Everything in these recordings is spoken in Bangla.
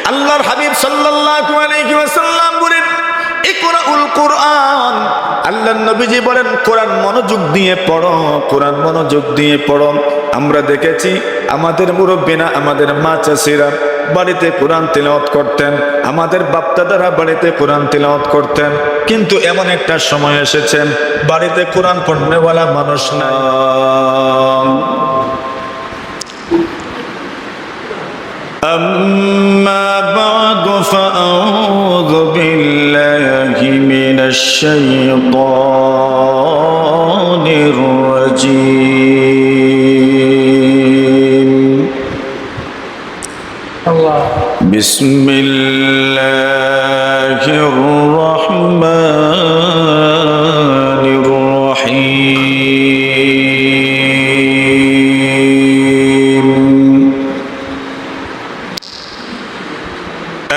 আল্লাহর হাবিব সাল্লাল্লাহু আলাইহি ওয়াসাল্লাম বলেন ইকরাউল কুরআন, আল্লাহর নবীজি বলেন কোরআন মনোযোগ দিয়ে পড়ো, কোরআন মনোযোগ দিয়ে পড়ো। আমরা দেখেছি আমাদের মুরব্বিরা, আমাদের মা চাচিরা বাড়িতে কোরআন তিলাওয়াত করতেন, আমাদের বাপ-দাদারা বাড়িতে কোরআন তিলাওয়াত করতেন, কিন্তু এমন একটা সময় এসেছে বাড়িতে কোরআন পড়নেওয়ালা মানুষ নাই। أما بعد فأعوذ بالله من الشيطان الرجيم. بسم الله الرحمن الرحيم.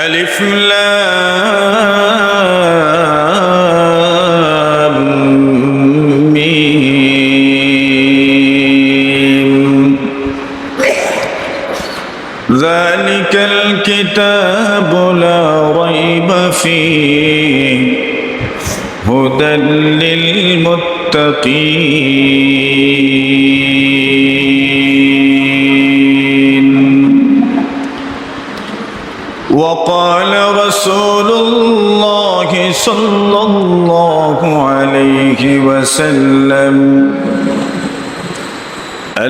ألف لام ميم. ذلك الكتاب لا ريب فيه هدى للمتقين. وقال رسول الله صلى الله عليه وسلم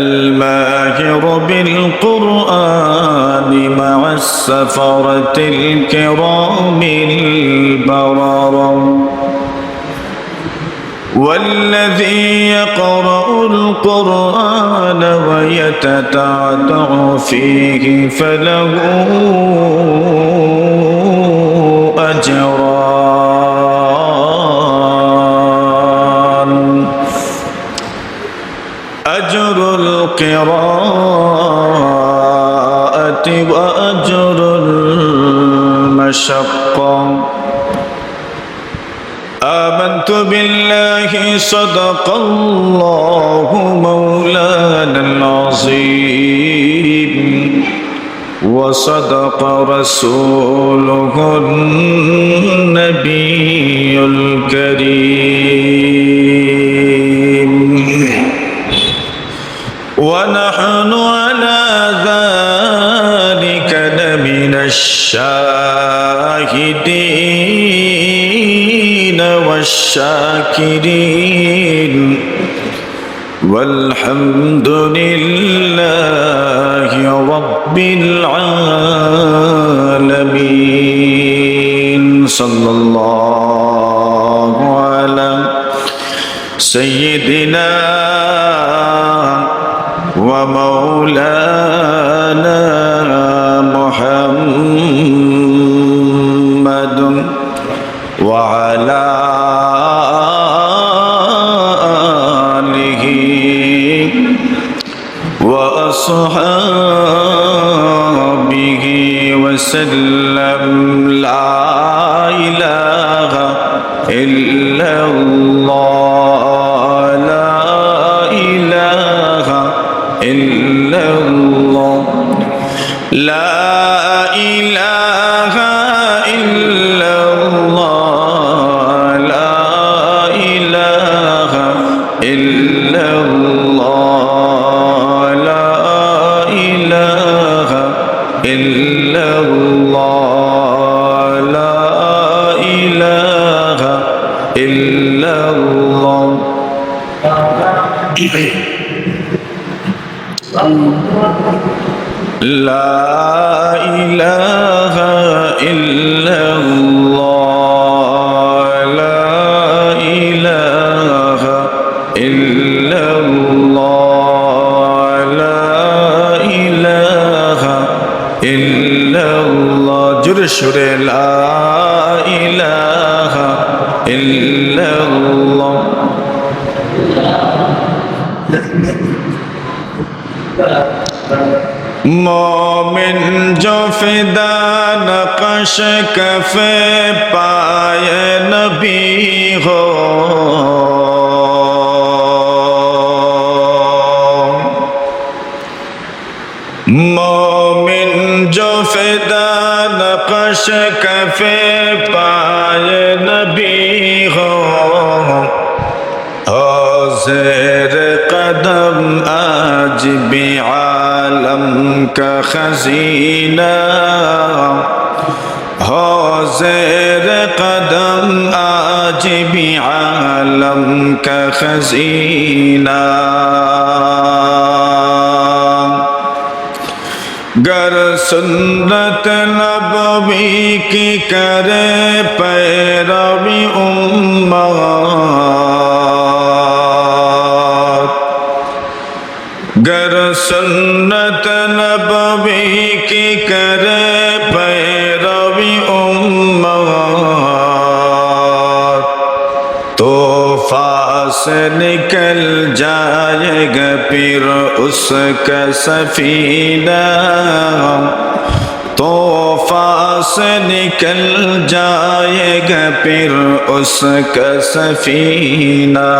الماهر بالقرآن مع السفرة الكرام البررة والذي يقرأ القرآن ويتتعتع فيه فله أجران: أجر القراءة وأجر المشقة. آمنت بالله صدق الله مولانا العظيم وصدق رسوله النبي الكريم. ونحن على ذلك لمن الشاهدين والشاكرين والحمد لله رب العالمين. صلى الله على سيدنا ومولانا محمد وعلى آله وأصحابه وسلم. لا إله إلا الله، لا إله إلا الله، لا إله إلا الله، لا إله إلا الله، لا إله إلا الله، لا إله إلا الله. لا إله إلا الله، لا إله إلا الله، لا إله إلا الله. جرى شرى لا إله إلا الله. मोमिन जो फिदा नक़श कफ़े पाए नबी हो, मोमिन जो फिदा नक्श कफे पाए नबी हो ज़ेर कदम आज भी आलम का खजीना हो ज़ेर कदम आज भी आलम का खजीना गर सुन्नत नबवी की करे पैरवी उम्मत गर सुन्नत नबवी की करे पैरवी उम्मत तो से निकल जाएगा फिर उसका सफीना तोहफा से निकल जाएगा फिर उसका सफीना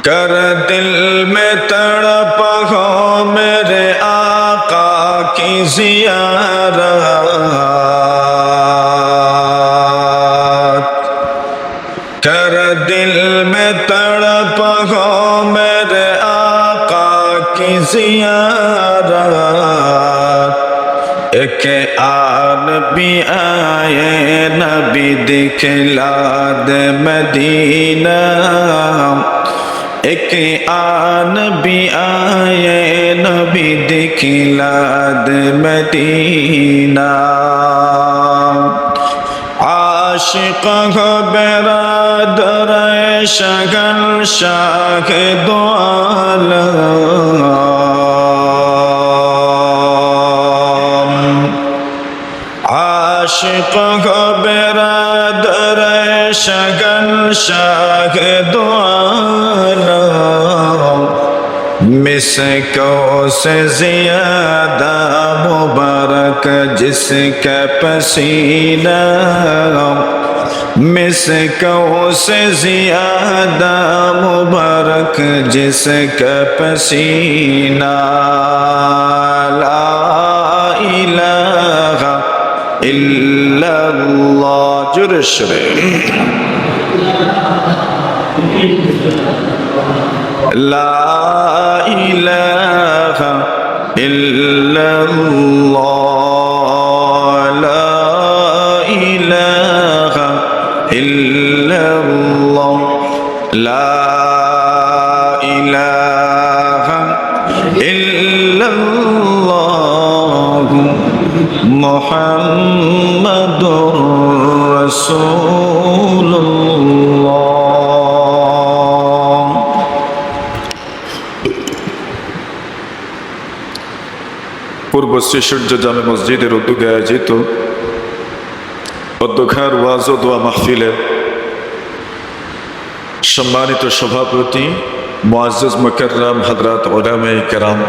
कर दिल में तड़प हो मेरे आका की ज़ियारत कर दिल में तड़प हो मेरे आका की ज़ियारत एक आन भी आए नबी दिखला दे मदीना एक आन भी आए नबी दिखला दे मदीना आशिक हो बेरादर शगल शाह दो आलम आशिक हो बेरादर शगल शाह दो आलम मिसको से ज़्यादा मुबारक जिसका पसीना मिसको से ज़्यादा मुबारक जिसका पसीना ला इलाहा इल्लल्लाह जुर्शरे ला इलाहा इल्लल्लाह ला इलाहा इल्लल्लाह ला इलाहा इल्लल्लाह मुहम्मदुर रसूलुल्लाह পূর্ব শ্রীসূর্য জামে মসজিদের উদ্যোগে আয়োজিত অধ্যক্ষার ওয়াজ ও দোয়া মাহফিলের সম্মানিত সভাপতি মুআজ্জাজ মুকাররম হযরত উলামায়ে কেরাম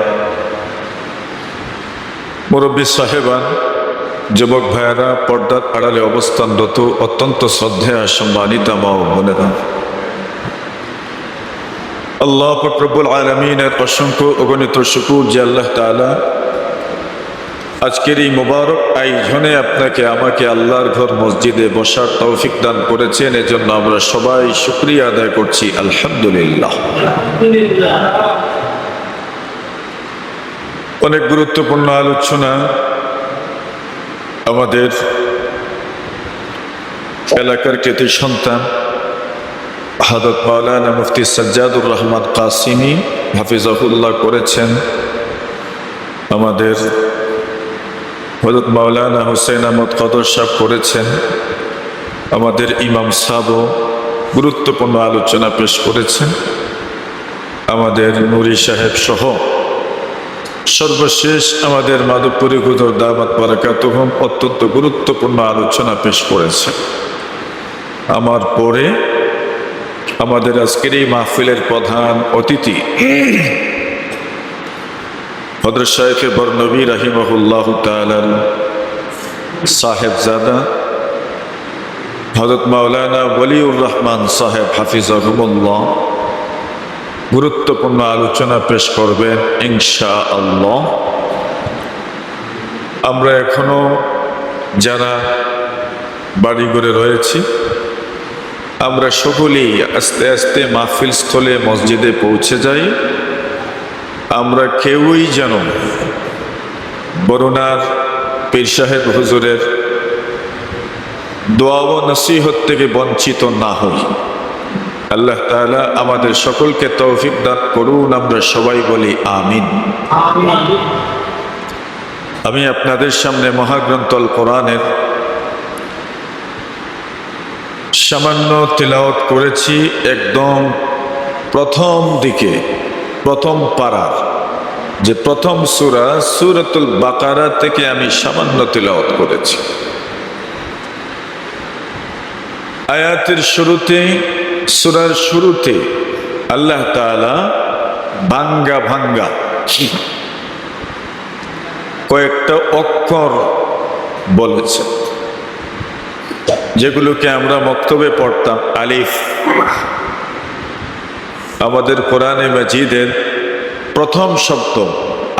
মুরব্বী সাহেবান যুবক ভাইয়েরা পর্দার আড়ালে অবস্থানরত অত্যন্ত শ্রদ্ধেয় সম্মানিতা মা ও বোনেরা আল্লাহ পাক রব্বুল আলামিনের অসংখ্য অগণিত শুকর যে আল্লাহ তাআলা আজকের এই মোবারক আয়োজনে আপনাকে আমাকে আল্লাহর ঘর মসজিদে বসার তৌফিক দান করেছেন এজন্য আমরা সবাই শুকরিয়া আদায় করছি আলহামদুলিল্লাহ। অনেক গুরুত্বপূর্ণ আলোচনা আমাদের এলাকার কৃতি সন্তান হযরত মাওলানা মুফতি সাজ্জাদুর রহমান কাসিমি হাফিজাহুল্লাহ করেছেন। আমাদের হযরত মাওলানা হুসাইন আহমদ কদর সাহেব করেছেন। আমাদের ইমাম সাহেবও গুরুত্বপূর্ণ আলোচনা পেশ করেছেন। আমাদের নুরি সাহেব সহ সর্বশেষ আমাদের মাধবপুরী হুজুর দামাত বারাকাতুহুম অত্যন্ত গুরুত্বপূর্ণ আলোচনা পেশ করেছেন। আমার পরে আমাদের আজকের এই মাহফিলের প্রধান অতিথি হযরত শাইখে বরনবী রাহিমাহুল্লাহ তাআলা সাহেবজাদা হযরত মাওলানা ওয়ালিউর রহমান সাহেব হাফিজাহুল্লাহ গুরুত্বপূর্ণ আলোচনা পেশ করবেন ইনশাআল্লাহ। আমরা এখনো যারা বাড়িঘরে রয়েছি, আমরা সকলেই আস্তে আস্তে মাহফিল স্থলে মসজিদে পৌঁছে যাই। আমরা কেউই যেন বরুণার পীর সাহেব হুজুরের দোয়া ও নসিহত থেকে বঞ্চিত না হই। আল্লাহ তাআলা আমাদের সকলকে তৌফিক দান করুন। আমরা সবাই বলি আমিন। আমি আপনাদের সামনে মহাগ্রন্থ আল কোরআনের সামান্য তিলাওয়াত করেছি। একদম প্রথম দিকে, প্রথম পারার যে প্রথম সূরা, সূরাতুল বাকারা থেকে আমি সামান্য তিলাওয়াত করেছি। আয়াতের শুরুতে, সূরার শুরুতে আল্লাহ তাআলা ভাঙ্গা ভাঙ্গা কয়েকটা অক্ষর বলেছে, যেগুলোকে আমরা মক্তবে পড়তাম আলিফ। আমাদের কোরআনে মাজিদের প্রথম শব্দ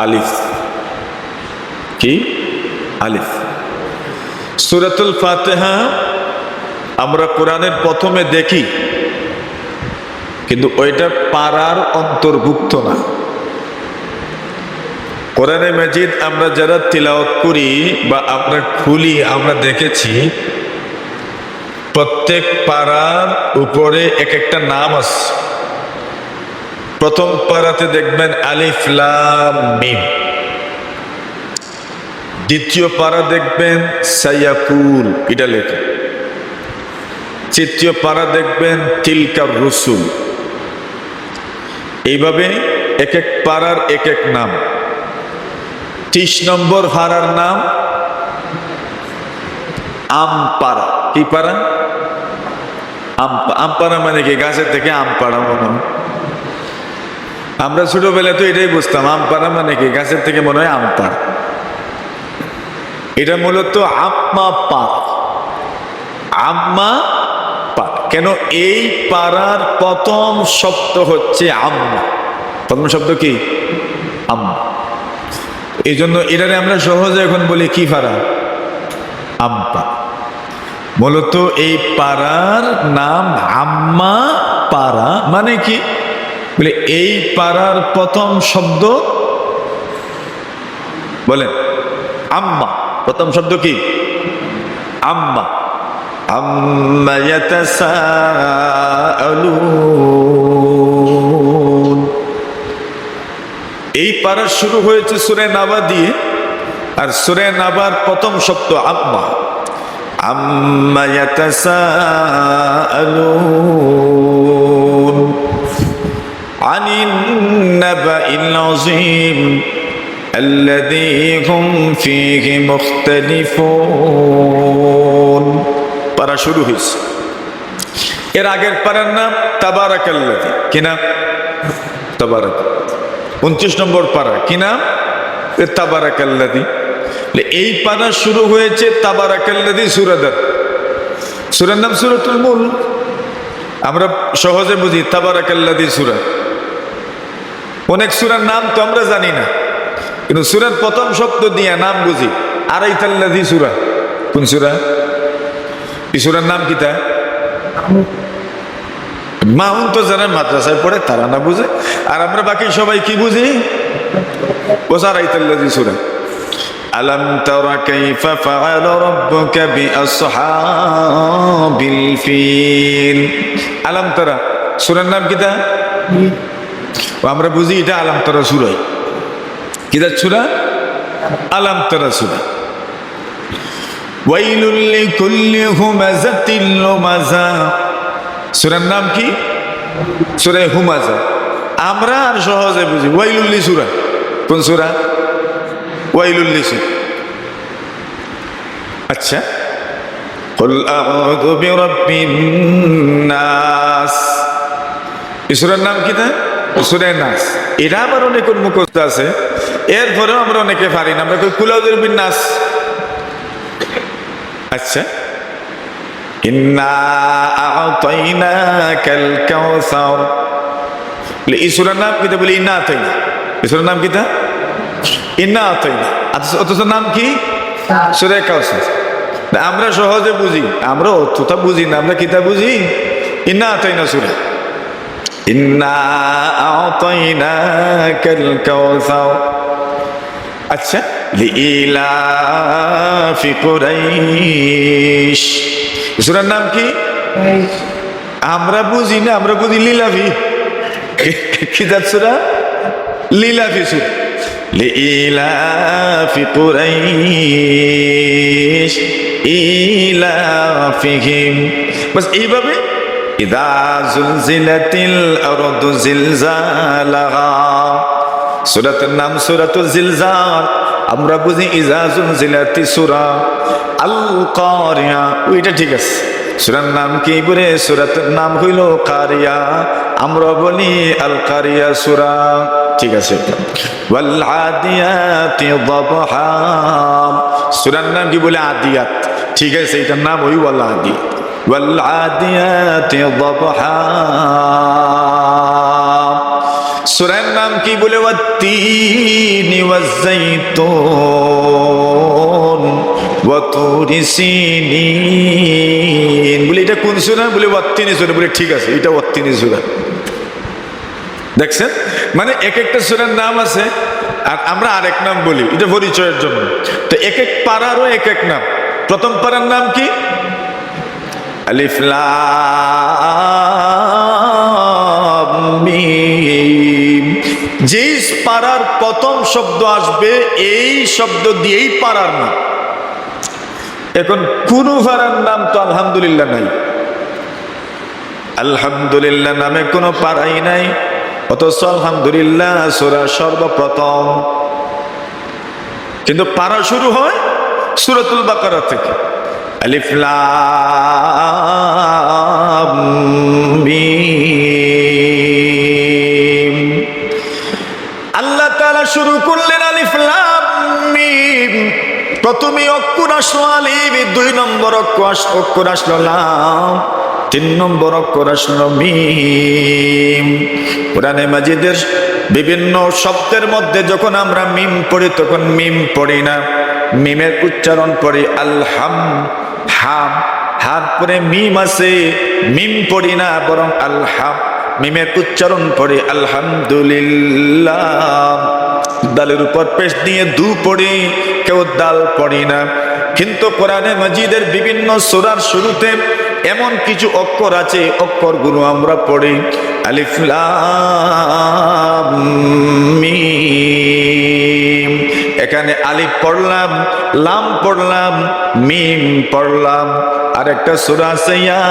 আলিফ। কি? আলিফ। সূরাতুল ফাতিহা আমরা কোরআনের প্রথমে দেখি, কিন্তু ওইটা পারার অন্তর্ভুক্ত না। কোরআনে মাজিদ আমরা যারা তিলাওয়াত করি বা আমরা খুলি, আমরা দেখেছি প্রত্যেক পারার উপরে এক একটা নাম আছে। প্রথম পারাতে দেখবেন আলিফ লাম মিম। দ্বিতীয় পারা দেখবেন সায়াকুল, এটা লেখা। তৃতীয় পারা দেখবেন তিলকার রসুল। এইভাবে এক এক পারার এক এক নাম। 30 নম্বর পারার নাম আমপাড়া। কি পাড়া? আমপাড়া মানে কি? গাছের থেকে আম পাড়া মনে হয়। আমরা ছোটবেলায় তো এটাই বুঝতাম, আমপাড়া মানে কি? গাছের থেকে মনে হয় আম পাড়া। এটা মূলত আম্মা পাড়া। আম্মা পাড়া কেন? এই পাড়ার প্রথম শব্দ হচ্ছে আম্মা। প্রথম শব্দ কি? আম্মা। এই জন্য এটারে আমরা সহজে এখন বলি কি পাড়া? আম্পা। মূলত এই পাড়ার নাম আম্মা পাড়া। মানে কি? বলে এই পাড়ার প্রথম শব্দ বলেন আম্মা। প্রথম শব্দ কি? আম্মা। আম্মা ইয়াতাসাআলুন। এই পারা শুরু হয়েছে সূরা নাবা দিয়ে, আর সূরা নাবার প্রথম শব্দ আম্মা। আম্মা ইয়াতাসাআলুন আনিন নাবাইল আযীম আল্লাযী হুম ফীহি মুখতালিফুন। পারা শুরু হয়েছে। এর আগের পারার নাম তাবারাকাল্লাযী। কি নাম? তাবারাক। 29 নম্বর পারা। কি নাম? তাবারাকাল্লাযী। এই পারা শুরু হয়েছে তাবারাকাল্লাযী সূরা দ্বারা। সূরার নাম সূরাতুল মুলক। আমরা সহজে বুঝি তাবারাকাল্লাযী সূরা। অনেক সূরার নাম তো আমরা জানি না, কিন্তু সূরার প্রথম শব্দ দিয়ে নাম বুঝি। আরাইতাল্লাযী সূরা। কোন সূরা? এই সূরার নাম কি? তা মাউন তো যারা মাদ্রাসায় পড়ে তারা না বুঝে, আর আমরা বাকি সবাই কি বুঝি? আরাইতাল্লাযী সূরা। আলাম তারা কাইফা ফাআলা রাব্বুকা বিআসহাবিল ফিল। আলাম তারা সূরার নাম কি? তা আমরা বুঝি এটা আলাম তারা সূরা। কি তা সূরা? আলাম তারা সূরা। ওয়াইলুল লিকুল্লি হুমাযাতিল লুমাযা। সূরার নাম কি? সূরা হুমাযা। আমরা আর সহজে বুঝি ওয়াইলুল লি সূরা। কোন সূরা? ওয়াইলুল লি সূরা। আচ্ছা, কুল আউযু বিরাব্বিন নাস। এই সূরার নাম কি? তা সূরা নাস। এটা আবার অনেকের মুখস্থ আছে, এরপরেও আমরা অনেকে পারি না। আমরা কই কুল আউযু বিরাব্বিন নাস। আচ্ছা, ইন্না আ'তাইনাকাল কাউসার। বলে এই সূরার নাম কি? বলে ইন্না আতাইনা। এই সূরার নাম কি? ইন্না আতাইনা। অথচ নাম কি? সূরা কাউসার। আমরা সহজে বুঝি, আমরা অতটা বুঝি না। আমরা কিতা বুঝি? ইন্না আতাইনা সূরা, ইন্না আতাইনাকাল কাউসার। আচ্ছা, লিইলাফি কুরাইশ, সূরার নাম কি? আমরা বুঝি না, আমরা বুঝি লিলাফি। কি সূরা? লিলাফি সূরা। লিইলাফি কুরাইশ ইলাফিহিম। বাস এইভাবে ইযা যুলজিলাতিল আরদু জিলজালাহা, সূরাতের নাম সূরাতুল জিলজাল। আমরা বুঝি ইযা যুলজিলাতিস সূরা আল কারিয়া, ওইটা ঠিক আছে। সূরার নাম কি? বলে সূরাতের নাম হইল কারিয়া, আমরা বলি আল কারিয়া সূরা, ঠিক আছে। ওয়াল আদিয়াতি দাবহা, সূরার নাম কি? বলে আদিয়াত, ঠিক আছে, এটার নাম ওই ওয়াল আদি। ওয়াল আদিয়াতি দাবহা, সূরার নাম কি? বলে ওয়াত্তিনি ওয়াজ-যাইতুন ওয়া তুরি সিনিন। বলে এটা কোন সূরা? বলে ওয়াত্তিনি সূরা। বলে ঠিক আছে, এটা ওয়াত্তিনি সূরা। দেখছেন, মানে এক একটা সূরার নাম আছে আর আমরা আরেক নাম বলি, এটা পরিচয়ের জন্য। তো এক এক পারারও এক এক নাম। প্রথম পারার নাম কি? আলিফ লাম মিম। যেই পারার প্রথম শব্দ আসবে এই শব্দ দিয়েই পারার নাম। এখন কোন পারার নাম তো আলহামদুলিল্লাহ নাই। আলহামদুলিল্লাহ নামে কোনো পারাই নাই, অথচ আলহামদুলিল্লাহ সূরা সর্বপ্রথম। কিন্তু পারা শুরু হয় সূরাতুল বাকারা থেকে। আলিফ লাম মিম। আল্লাহ তাআলা শুরু করলেন আলিফ লাম মিম। প্রথমে অক্ষর আসলো আলিফ, 2 নম্বর অক্ষর আসলো লাম, 3 নম্বর অক্ষর আসলো মিম। কোরআনে মাজিদের বিভিন্ন শব্দের মধ্যে যখন আমরা মিম পড়ি তখন মিম পড়ি না, মিমের উচ্চারণ পড়ি আলহাম, হাম। হার পরে মিম আছে, মিম পড়ি না, বরং আলহাম, মিমের উচ্চারণ পড়ি আলহামদুলিল্লাহ। দালের উপর পেশ দিয়ে দু পড়ি, কেউ দাল পড়ি না। কিন্তু কোরআনে মাজিদের বিভিন্ন সূরার শুরুতে এমন কিছু অক্ষর আছে, অক্ষরগুলো আমরা পড়ি আলিফ লাম মিম। এখানে আলিফ পড়লাম, লাম পড়লাম, মিম পড়লাম। আর একটা সূরা আছে ইয়াসিন,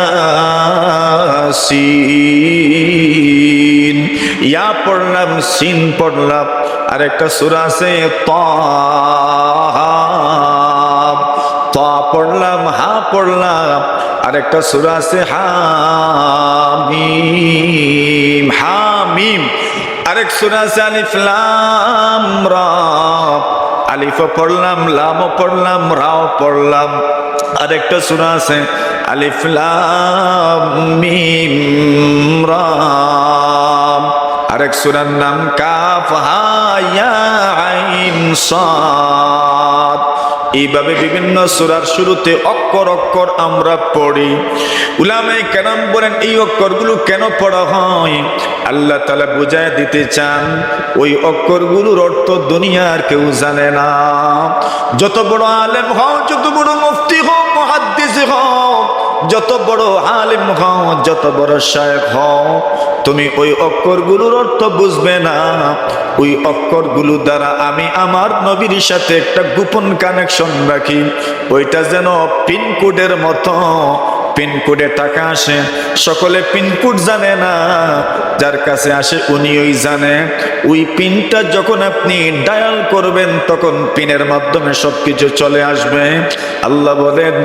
ইয়া পড়লাম, সিন পড়লাম। আর একটা সূরা আছে তাহা, তা পড়লাম, হা পড়লাম। আর একটা সূরা আছে হামিম, হামিম। আরেক সূরা আছে আলিফ লাম রা, আলিফ পড়লাম, লাম পড়লাম, রাও পড়লাম। আরেকটা সূরা আছে আলিফ লাম মিম রা। আরেক সূরার নাম কাফ হা ইয়া আইন সাদ। এইভাবে বিভিন্ন সূরার শুরুতে অক্ষর অক্ষর আমরা পড়ি। উলামায়ে কেরাম বলেন এই অক্ষরগুলো কেন পড়া হয়? আল্লাহ তাআলা বুঝায় দিতে চান ওই অক্ষরগুলোর অর্থ দুনিয়ার কেউ জানে না। যত বড় আলেম হও, যত বড় মুফতি হও, মুহাদ্দিস হও, যত বড় আলেম হও, যত বড় শায়েখ হও, তুমি ওই অক্ষরগুলোর অর্থ বুঝবে না। ওই অক্ষরগুলো দ্বারা আমি আমার নবীর সাথে একটা গোপন কানেকশন রাখি। ওইটা যেন পিনকোডের মতো, পিনকোডে টাকা আসে, সকলে পিনকোড জানে না, যার কাছে আসে উনি ওই জানে। ওই পিনটা যখন আপনি ডায়াল করবেন তখন পিনের মাধ্যমে সবকিছু চলে আসবে। আল্লাহ বলেন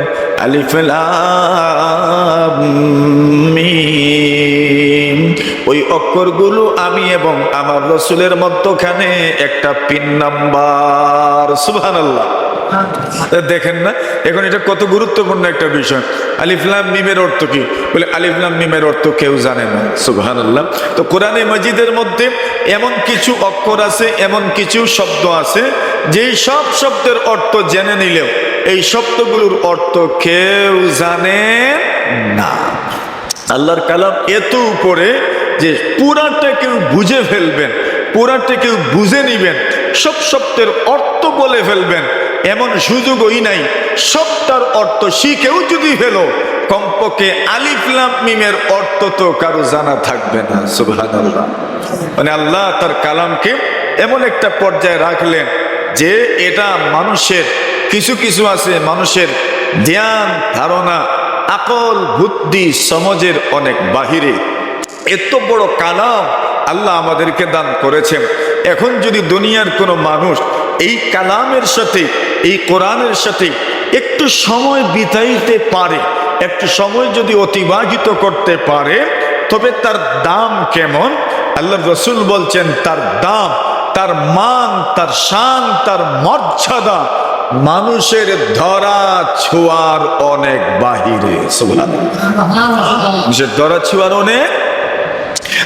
আলিফ লাম মিম। ওই অক্ষরগুলো আমি এবং আমার রাসূলের মধ্যখানে একটা পিন নাম্বার। সুবহানাল্লাহ। দেখেন না এখন এটা কত গুরুত্বপূর্ণ একটা বিষয়। আলিফ লাম মিমের অর্থ কি? বলে আলিফ লাম মিমের অর্থ কেউ জানে না। সুবহানাল্লাহ। তো কোরআনে মাজিদের মধ্যে এমন কিছু অক্ষর আছে, এমন কিছু শব্দ আছে যেই সব শব্দের অর্থ জেনে নিলেও এই শব্দগুলোর অর্থ কেউ জানে না। আল্লাহর কালাম এত উপরে যে পুরাটা কেউ বুঝে ফেলবেন, পুরাটা কেউ বুঝে নিবেন, সব শব্দের অর্থ বলে ফেলবেন এমন সুযোগই নাই। সবটার অর্থ শিখেও যদি ফেলো, কমপক্ষে আলিফ লাম মিমের অর্থ তো কারো জানা থাকবে না। সুবহানাল্লাহ। মানে আল্লাহ তার কালামকে এমন একটা পর্যায়ে রাখলেন যে এটা মানুষের কিছু কিছু আছে, মানুষের জ্ঞান ধারণা আকল বুদ্ধি সমাজের অনেক বাহিরে। এত বড় কালাম আল্লাহ আমাদেরকে দান করেছেন। এখন যদি দুনিয়ার কোনো মানুষ এই কালামের সাথে, এই কোরআনের সাথে একটু সময় বিতাইতে পারে, একটু সময় যদি অতিবাহিত করতে পারে, তবে তার দাম কেমন? আল্লাহ রসুল বলছেন তার দাম, তার মান, তার শান, তার মর্যাদা মানুষের ধরা ছোঁয়ার অনেক বাহিরে। মানুষের ধরা ছোঁয়ার অনেক,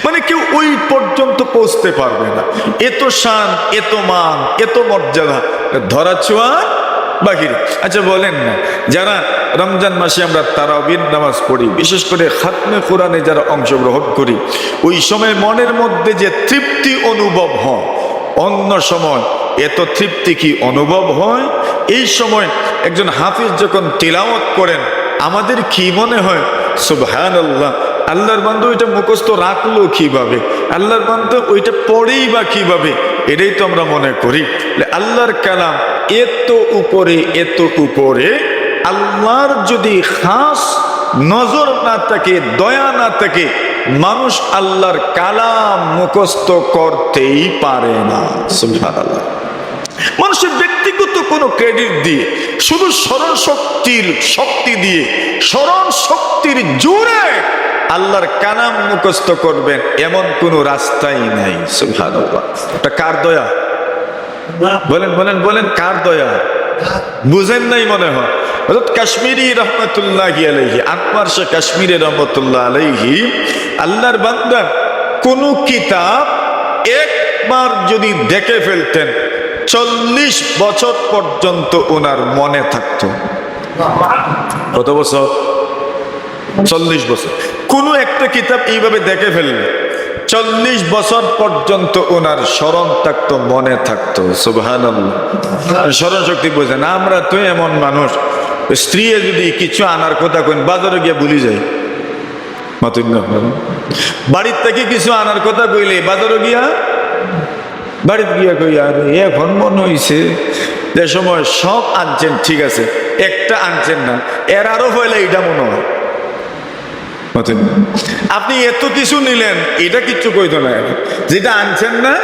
মানে কেউ ওই পর্যন্ত পৌঁছতে পারবে না। এত শান, এত মান, এত মর্যাদা ধরা ছোঁয়ার বাহিরে। আচ্ছা বলেন না, যারা রমজান মাসে আমরা তারাবির নামাজ পড়ি, বিশেষ করে খাতমে কোরআনে যারা অংশগ্রহণ করি, ওই সময় মনের মধ্যে যে তৃপ্তি অনুভব হয়, অন্য সময় এত তৃপ্তি কি অনুভব হয়? এই সময় একজন হাফিজ যখন তিলাওয়াত করেন, আমাদের কি মনে হয়? সুবহানাল্লাহ, আল্লাহর বান্দা ওইটা মুখস্থ রাখলো কিভাবে, আল্লাহর বান্দা ওইটা পড়েই বা কিভাবে, এটাই তো আমরা মনে করি। আল্লাহর কালাম এত উপরে, এত উপরে, আল্লাহর যদি খাস নজর না থাকে, দয়া না থাকে, মানুষ আল্লাহর কালাম মুখস্থ করতেই পারে না। সুবহানাল্লাহ। মানুষের ব্যক্তিগত কোনো ক্রেডিট দিয়ে, শুধু স্মরণ শক্তির শক্তি দিয়ে, স্মরণ শক্তির জোরে আল্লাহর কালাম মুখস্থ করবেন এমন কোনো রাস্তাই নাই। সুবহানাল্লাহ। এটা কার দয়া? বলেন বলেন বলেন, কার দয়া? বুঝেন নাই মনে হয়। হযরত কাশ্মীরি রহমাতুল্লাহি আলাইহি, আনোয়ার শাহ কাশ্মীরি রহমাতুল্লাহ আলাইহি, আল্লাহর বান্দা কোন কিতাব একবার যদি দেখে ফেলতেন 40 বছর পর্যন্ত ওনার মনে থাকতো। কত বছর? 40 বছর। কোন একটা কিতাব এইভাবে দেখে ফেললে 40 বছর পর্যন্ত ওনার স্মরণ থাকতো, মনে থাকতো। সুবহানাল্লাহ। স্মরণ শক্তি বোঝে না। আমরা তো এমন মানুষ, স্ত্রী যদি কিছু আনার কথা কইন, বাজারে গিয়ে ভুলে যায়। বাড়ির থেকে কিছু আনার কথা কইলে বাজারে গিয়া, বাড়িতে গিয়া কই আর এখন মনে হইছে যে সময় সব আনছেন, ঠিক আছে, একটা আনছেন না, এর আরো হইলে এটা মনে হয়। আপনি এত কিছু নিলেন, এটা কিচ্ছু কইতো না, যেটা আনছেন না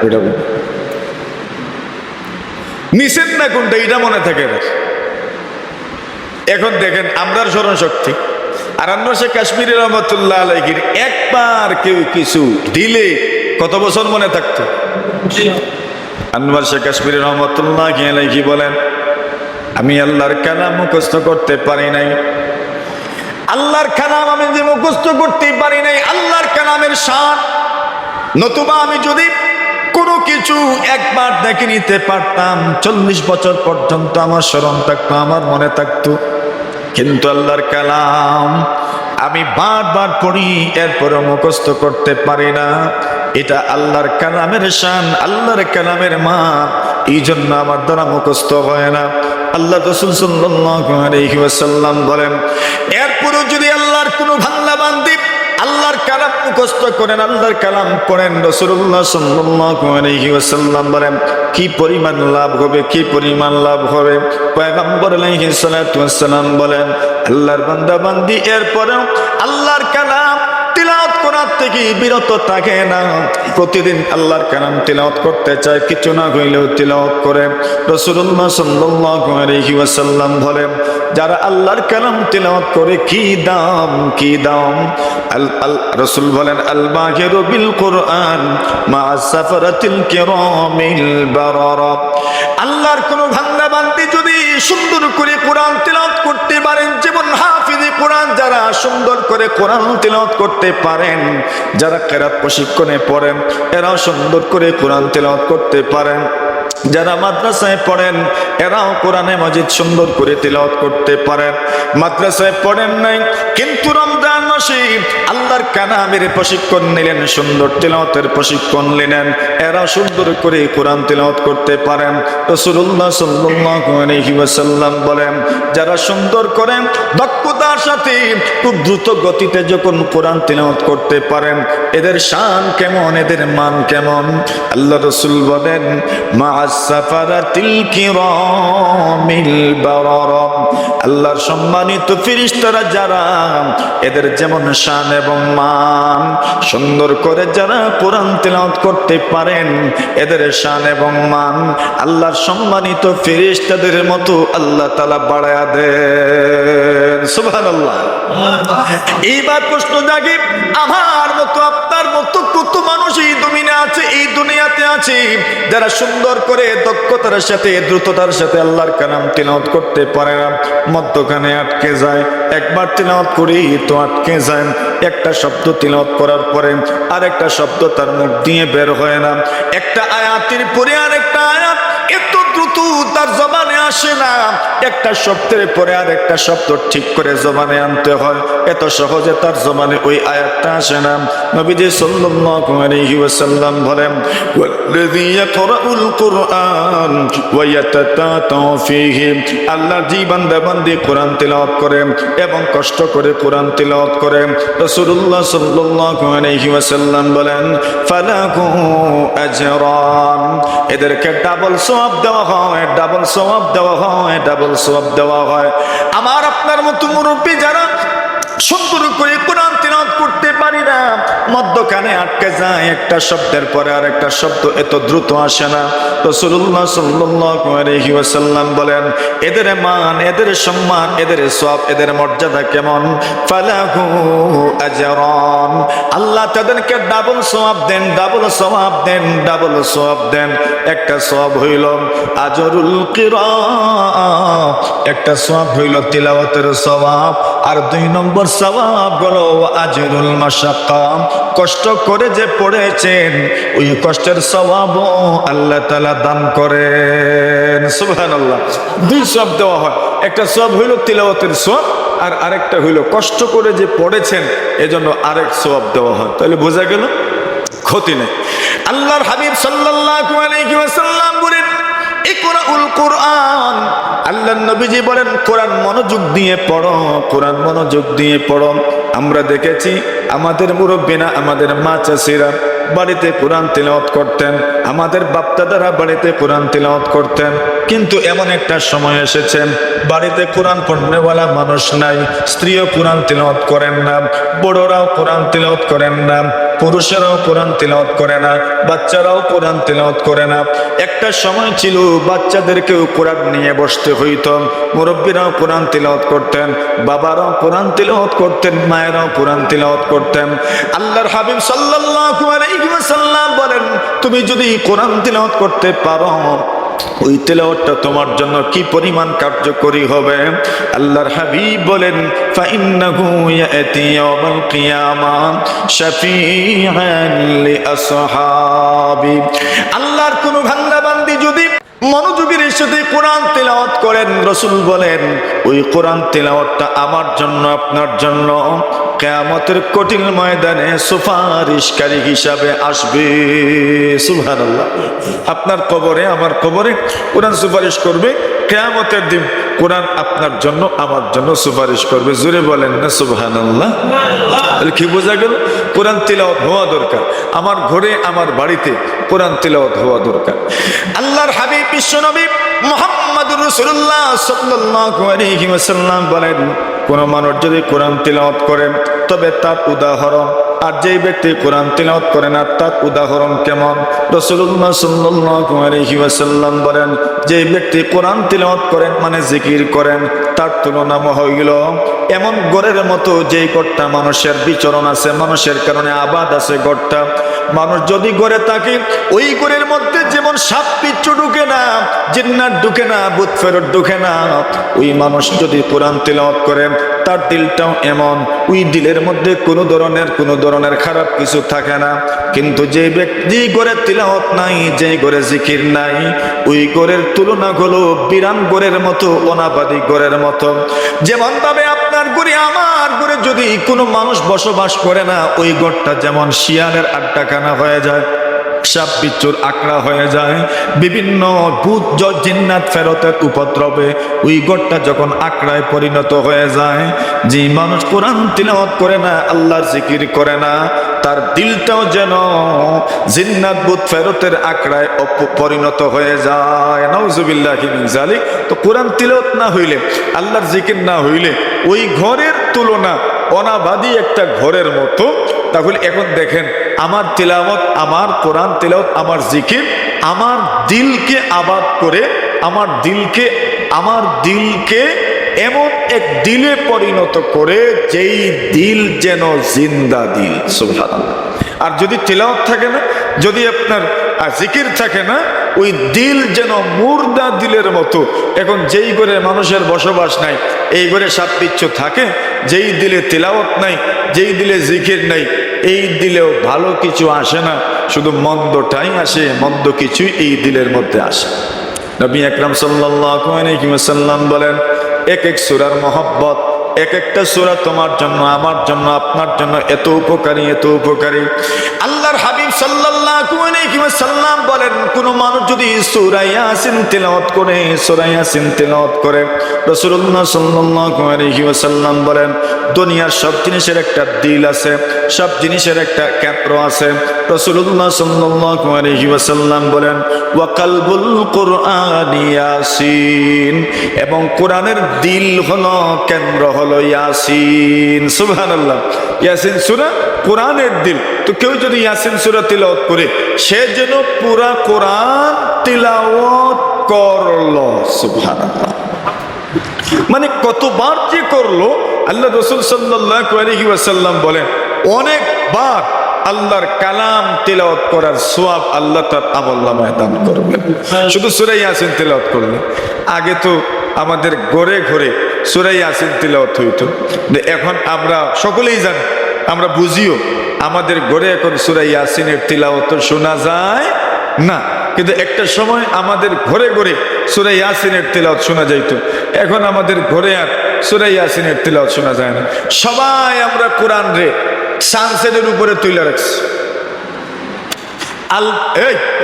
ওইটা নিছেন না কোনটা, এটা মনে থাকে। এখন দেখেন আমরার স্মরণ শক্তি আর আনোয়ার শাহ কাশ্মীরি রহমাতুল্লাহ আলাইহির একবার কেউ কিছু দিলে কত বছর মনে থাকতো? আনোয়ার শাহ কাশ্মীরি রহমাতুল্লাহ আলাইহি বলেন, আমি আল্লাহর কালাম মুখস্থ করতে পারি নাই। আল্লাহর কালাম আমি যে মুখস্থ করতে পারি নাই, আল্লাহর কালামের শান, নতুবা আমি যদি কোনো কিছু একবার দেখে নিতে পারতাম 40 বছর পর্যন্ত আমার স্মরণ থাকতো, আমার মনে থাকতো। কিন্তু আল্লাহর কালাম আমি বারবার পড়ি, এরপরে মুখস্থ করতে পারি না। এটা আল্লাহর কালামের শান, আল্লাহর কালামের মান, এই জন্য আমার দ্বারা মুখস্থ হয় না। আল্লাহ রাসূল সাল্লাল্লাহু আলাইহি ওয়াসাল্লাম বলেন, এরপরও যদি আল্লাহর কোনো বান্দা বান্দি আল্লাহর কালাম মুখস্থ করেন, আল্লাহর কালাম পড়েন, রাসূলুল্লাহ সাল্লাল্লাহু আলাইহি ওয়াসাল্লাম বলেন কি পরিমাণ লাভ হবে, কি পরিমাণ লাভ হবে। পয়গম্বর আলাইহিস সালাতু ওয়াসসালাম বলেন, আল্লাহর বান্দা বান্দি এরপরেও আল্লাহর কালাম তিলাওয়াত করার থেকে বিরত থাকে না, প্রতিদিন আল্লাহর কালাম তিলাওয়াত করতে চায়, কিছু না হইলেও তিলাওয়াত করে। রাসূলুল্লাহ সাল্লাল্লাহু আলাইহি ওয়াসাল্লাম বলেন, যারা আল্লাহর কালাম তিলাওয়াত করে কি দাম, কি দাম। রাসূল বলেন, আল বাহিরু বিল কুরআন মা সাফারাতিল কিরামিল বারারা। আল্লাহর কোন বান্দা বান্দি যদি সুন্দর করে কোরআন তিলাওয়াত করতে পারেন, যেমন হাফিজে কোরআন যারা সুন্দর করে কোরআন তিলাওয়াত করতে পারেন, যারা কেরাত প্রশিক্ষণে পড়েন এরাও সুন্দর করে কোরআন তিলাওয়াত করতে পারেন, যারা মাদ্রাসায় পড়েন এরাও কোরআনে মাজিদ সুন্দর করে তিলাওয়াত করতে পারেন। মাদ্রাসায় পড়েন নাই কিন্তু রমজান মাসে আল্লাহর কালামের প্রশিক্ষণ নিলেন, সুন্দর তিলাওয়াতের প্রশিক্ষণ নিলেন, এরাও সুন্দর করে কোরআন তিলাওয়াত করতে পারেন। রাসূলুল্লাহ সাল্লাল্লাহু আলাইহি ওয়াসাল্লাম বলেন, যারা সুন্দর করেন দক্ষতার সাথে খুব দ্রুত গতিতে যখন কোরআন তিলাওয়াত করতে পারেন, এদের শান কেমন, এদের মান কেমন। আল্লাহ রাসূল বলেন, সাফারাতিল কিরামিল বারারা, আল্লাহর সম্মানিত ফেরেশতারা যারা, এদের যেমন শান এবং মান, সুন্দর করে যারা কোরআন তিলাওয়াত করতে পারেন এদের শান এবং মান আল্লাহর সম্মানিত ফেরেশতাদের মতো আল্লাহ তাআলা বাড়ায়া দেন। সুবহানাল্লাহ। এইবার প্রশ্ন জাগে, আমার মতো আপনার মতো কত মানুষ এই দুনিয়া আছে, এই দুনিয়াতে আছে যারা সুন্দর করে দক্ষতার সাথে দ্রুততার সাথে আল্লাহর কালাম তিলাওয়াত করতে পারে না, মধ্যখানে আটকে যায়, একবার তিলাওয়াত করেই তো আটকে যায়, একটা শব্দ তিলাওয়াত করার পরে আরেকটা শব্দ তার মুখ দিয়ে বের হয় না, একটা আয়াতের পরে আরেকটা আয়াত এত দ্রুত তার জবানে আসে না, একটা শব্দের পরে আরেকটা শব্দ ঠিক করে জবানে আনতে হয়, এত সহজে তার জবানে ওই আয়াতটা আসে না। নবীজি সাল্লাল্লাহু আলাইহি ওয়াসাল্লাম বলেন, ওয়াল্লাযী ইয়াকরাউল কুরআন ওয়া ইয়াতাতাউ ফীহি, আল্লাহর যে বান্দা বান্দি কোরআন তিলাওয়াত করে এবং কষ্ট করে কোরআন তিলাওয়াত করে, রাসূলুল্লাহ সাল্লাল্লাহু আলাইহি ওয়াসাল্লাম বলেন, ফালাহু আজরান, এদেরকে ডাবল সওয়াব দেওয়া হয়, ডাবল সওয়াব দেওয়া হয়, ডাবল সওয়াব দেওয়া হয়। আমার আপনার মতো মুরব্বী যারা সুন্দর করে কোরআন তিলাওয়াত করতে পারি না, মধ্যখানে আটকে যায়, একটা শব্দের পরে আরেকটা শব্দ এত দ্রুত আসে না, রাসূলুল্লাহ সাল্লাল্লাহু আলাইহি ওয়াসাল্লাম বলেন, এদের মান, এদের সম্মান, এদের সওয়াব, এদের মর্যাদা কেমন। ফালাহু আজরান, আল্লাহ তাদেরকে ডাবল সওয়াব দেন, ডাবল সওয়াব দেন, ডাবল সওয়াব দেন। একটা সওয়াব হইল আজরুল কিরাআত, একটা সওয়াব হইল তিলাওয়াতের সওয়াব, আর দুই নম্বর সওয়াব হলো আজরুল মাশাক্কা, কষ্ট করে যে পড়েছেন ওই কষ্টের সওয়াবও আল্লাহ তাআলা দান করেন। সুবহানাল্লাহ। দুই সওয়াব দেওয়া হয়, একটা সওয়াব হইল তিলাওয়াতের সওয়াব, আর আরেকটা হইল কষ্ট করে যে পড়েছেন এজন্য আরেক সওয়াব দেওয়া হয়। তাহলে বোঝা গেল ক্ষতি নেই। আল্লাহর হাবিব সাল্লাল্লাহু আলাইহি ওয়াসাল্লাম বলেন, ইকরাউল কুরআন, আল্লাহর নবীজি বলেন কোরআন মনোযোগ দিয়ে পড়ো, কোরআন মনোযোগ দিয়ে পড়ো। আমরা দেখেছি আমাদের মুরব্বিরা, আমাদের মা চাচিরা বাড়িতে কোরআন তিলাওয়াত করতেন, আমাদের বাপ-দাদারা বাড়িতে কোরআন তিলাওয়াত করতেন, কিন্তু এমন একটা সময় এসেছে বাড়িতে কোরআন পড়নেওয়ালা মানুষ নাই, স্ত্রীও কোরআন তিলাওয়াত করেন না, বড়রাও কোরআন তিলাওয়াত করেন না, পুরুষেরাও কোরআন তিলাওয়াত করে না, বাচ্চারাও কোরআন তিলাওয়াত করে না। একটা সময় ছিল বাচ্চাদেরকেও কোরআন নিয়ে বসতে হইতো, মুরব্বীরাও কোরআন তিলাওয়াত করতেন, বাবারাও কোরআন তিলাওয়াত করতেন, মায়েরাও কোরআন তিলাওয়াত করতেন। আল্লাহর হাবিব সাল্লাল্লাহু আলাইহি ওয়াসাল্লাম বলেন, তুমি যদি কোরআন তিলাওয়াত করতে পারো ওই তিলাওয়াতটা তোমার জন্য কি পরিমাণ কার্যকরী হবে। আল্লাহর হাবিব বলেন, ফাইন্নাহু ইয়াতি ইয়াউমাল কিয়ামাহ শাফিআন লিআসহাবি, আল্লাহর কোন বান্দা বান্দি যদি মনোযোগের সাথে কোরআন তিলাওয়াত করেন, রাসূল বলেন ওই কোরআন তিলাওয়াতটা আমার জন্য, আপনার জন্য কিয়ামতের কঠিন ময়দানে সুপারিশকারী হিসাবে আসবে। সুবহানাল্লাহ। আপনার কবরে, আমার কবরে কোরআন সুপারিশ করবে কিয়ামতের দিন, কোরআন আপনার জন্য, আমার জন্য সুপারিশ করবে। জোরে বলেন না সুবহানাল্লাহ। কি বোঝা গেল? কোরআন তিলাওয়াত হওয়া দরকার, আমার ঘরে, আমার বাড়িতে কোরআন তিলাওয়াত হওয়া দরকার। আল্লাহর হাবিব বিশ্বনবী মুহাম্মদুর রাসূলুল্লাহ সাল্লাল্লাহু আলাইহি ওয়াসাল্লাম বলেন, কোন মানুষ যদি কোরআন তিলাওয়াত করে তবে তার উদাহরণ, আর যেই ব্যক্তি কোরআন তিলাওয়াত করে না তার উদাহরণ কেমন। রাসূলুল্লাহ সাল্লাল্লাহু আলাইহি ওয়াসাল্লাম বলেন, যেই ব্যক্তি কোরআন তিলাওয়াত করেন মানে জিকির করেন, তার তুলনা হইল এমন ঘরের মতো যেই ঘরটা মানুষের বিচরণ আছে, মানুষের কারণে আবাদ আছে ঘরটা, মানুষ যদি ঘরে থাকে, ওই ঘরের মধ্যে যেমন সাপ বিচ্ছু ঢুকে না, জিন্নাত ঢুকে না, ভূত ফেরত ঢুকে না, ওই মানুষ যদি কোরআন তিলাওয়াত করে তার দিলটাও এমন, ওই দিলের মধ্যে কোনো ধরনের খারাপ কিছু থাকে না। কিন্তু যে ব্যক্তি ঘরে তিলাওয়াত নাই, যে ঘরে জিকির নাই, ওই ঘরের তুলনা হলো বিরান ঘরের মতো, অনাবাদী ঘরের মতো। যেমন ভাবে আপনার ঘরে আমার ঘরে যদি কোনো মানুষ বসবাস করে না, ওই ঘরটা যেমন শিয়ালের আড্ডাখানা হয়ে যায়, সাপ বিচ্ছুর আকড়া হয়ে যায়, বিভিন্ন ভূত জিন্নাত ফেরতের উপদ্রবে ওই ঘরটা যখন আকড়ায় পরিণত হয়ে যায়, যে মানুষ কোরআন তিলাওয়াত করে না, আল্লাহর জিকির করে না, তার দিলটাও যেন জিন্নাত ভূত ফেরতের আকড়ায় পরিণত হয়ে যায়। নাউজুবিল্লাহি মিন যালিক। তো কোরআন তিলাওয়াত না হইলে, আল্লাহর জিকির না হইলে ওই ঘরের তুলনা অনাবাদী একটা ঘরের মতো। তাহলে এখন দেখেন, আমার তিলাওয়াত, আমার কোরআন তিলাওয়াত, আমার জিকির আমার দিলকে আবাদ করে, আমার দিলকে এমন এক দিলে পরিণত করে যেই দিল যেন জিন্দা দিল। সুবহানাল্লাহ। আর যদি তিলাওয়াত থাকে না, যদি আপনার জিকির থাকে না, ওই দিল যেন মুর্দা দিলের মতো। এখন যেই ঘরে মানুষের বসবাস নাই, এই ঘরে সাপ বিচ্ছু থাকে। যেই দিলে তিলাওয়াত নাই, যেই দিলে জিকির নাই, এই দিলেও ভালো কিছু আসে না, শুধু মন্দটাই আসে, মন্দ কিছুই এই দিলের মধ্যে আসে। নবী আকরাম সাল্লাল্লাহু আলাইহি ওয়াসাল্লাম বলেন, এক এক সূরার মহব্বত, এক একটা সূরা তোমার জন্য, আমার জন্য, আপনার জন্য এত উপকারী, এত উপকারী। আল্লাহর হাবিব সাল্লাল্লাহু আলাইহি ওয়াসাল্লাম বলেন, কোন মানুষ যদি সূরা ইয়াসিন তেলাওয়াত করে, সূরা ইয়াসিন তেলাওয়াত করে, রাসূলুল্লাহ সাল্লাল্লাহু আলাইহি ওয়াসাল্লাম বলেন, দুনিয়ার সব জিনিসের একটা দিল আছে, সব জিনিসের একটা কেন্দ্র আছে। রাসূলুল্লাহ সাল্লাল্লাহু আলাইহি ওয়াসাল্লাম বলেন, ওয়া কালবুল কুরআন ইয়াসিন, এবং কোরআনের দিল হলো, কেন্দ্র হলো ইয়াসিন। সুবহানাল্লাহ। ইয়াসিন সূরা কোরআনের দিল। তো কেউ যদি ইয়াসিন সূরা তিলাওয়াত করে, সে যেন পুরা কোরআন তিলাওয়াত করলো। সুবহানাল্লাহ। মানে কতবার যে করলো, আল্লাহ রাসূল সাল্লাল্লাহু আলাইহি ওয়াসাল্লাম বলেন, অনেকবার আল্লাহর কালাম তিলাওয়াত করার সওয়াব আল্লাহ তার আমলনামায় দান করবেন, শুধু সূরা ইয়াসিন তিলাওয়াত করলে। আগে তো আমাদের ঘরে ঘরে সূরা ইয়াসিন তিলাওয়াত হইতো, এখন আমরা সকলেই জানি, আমরা বুঝিও, আমাদের ঘরে এখন সূরা ইয়াসিনের তিলাওয়াত শোনা যায় না। কিন্তু একটা সময় আমাদের ঘরে ঘরে সূরা ইয়াসিনের তিলাওয়াত শোনা যাইতো, এখন আমাদের ঘরে আর সূরা ইয়াসিনের তিলাওয়াত শোনা যায় না। সবাই আমরা কোরআন রে সানসেটের উপরে তুলে রাখছি।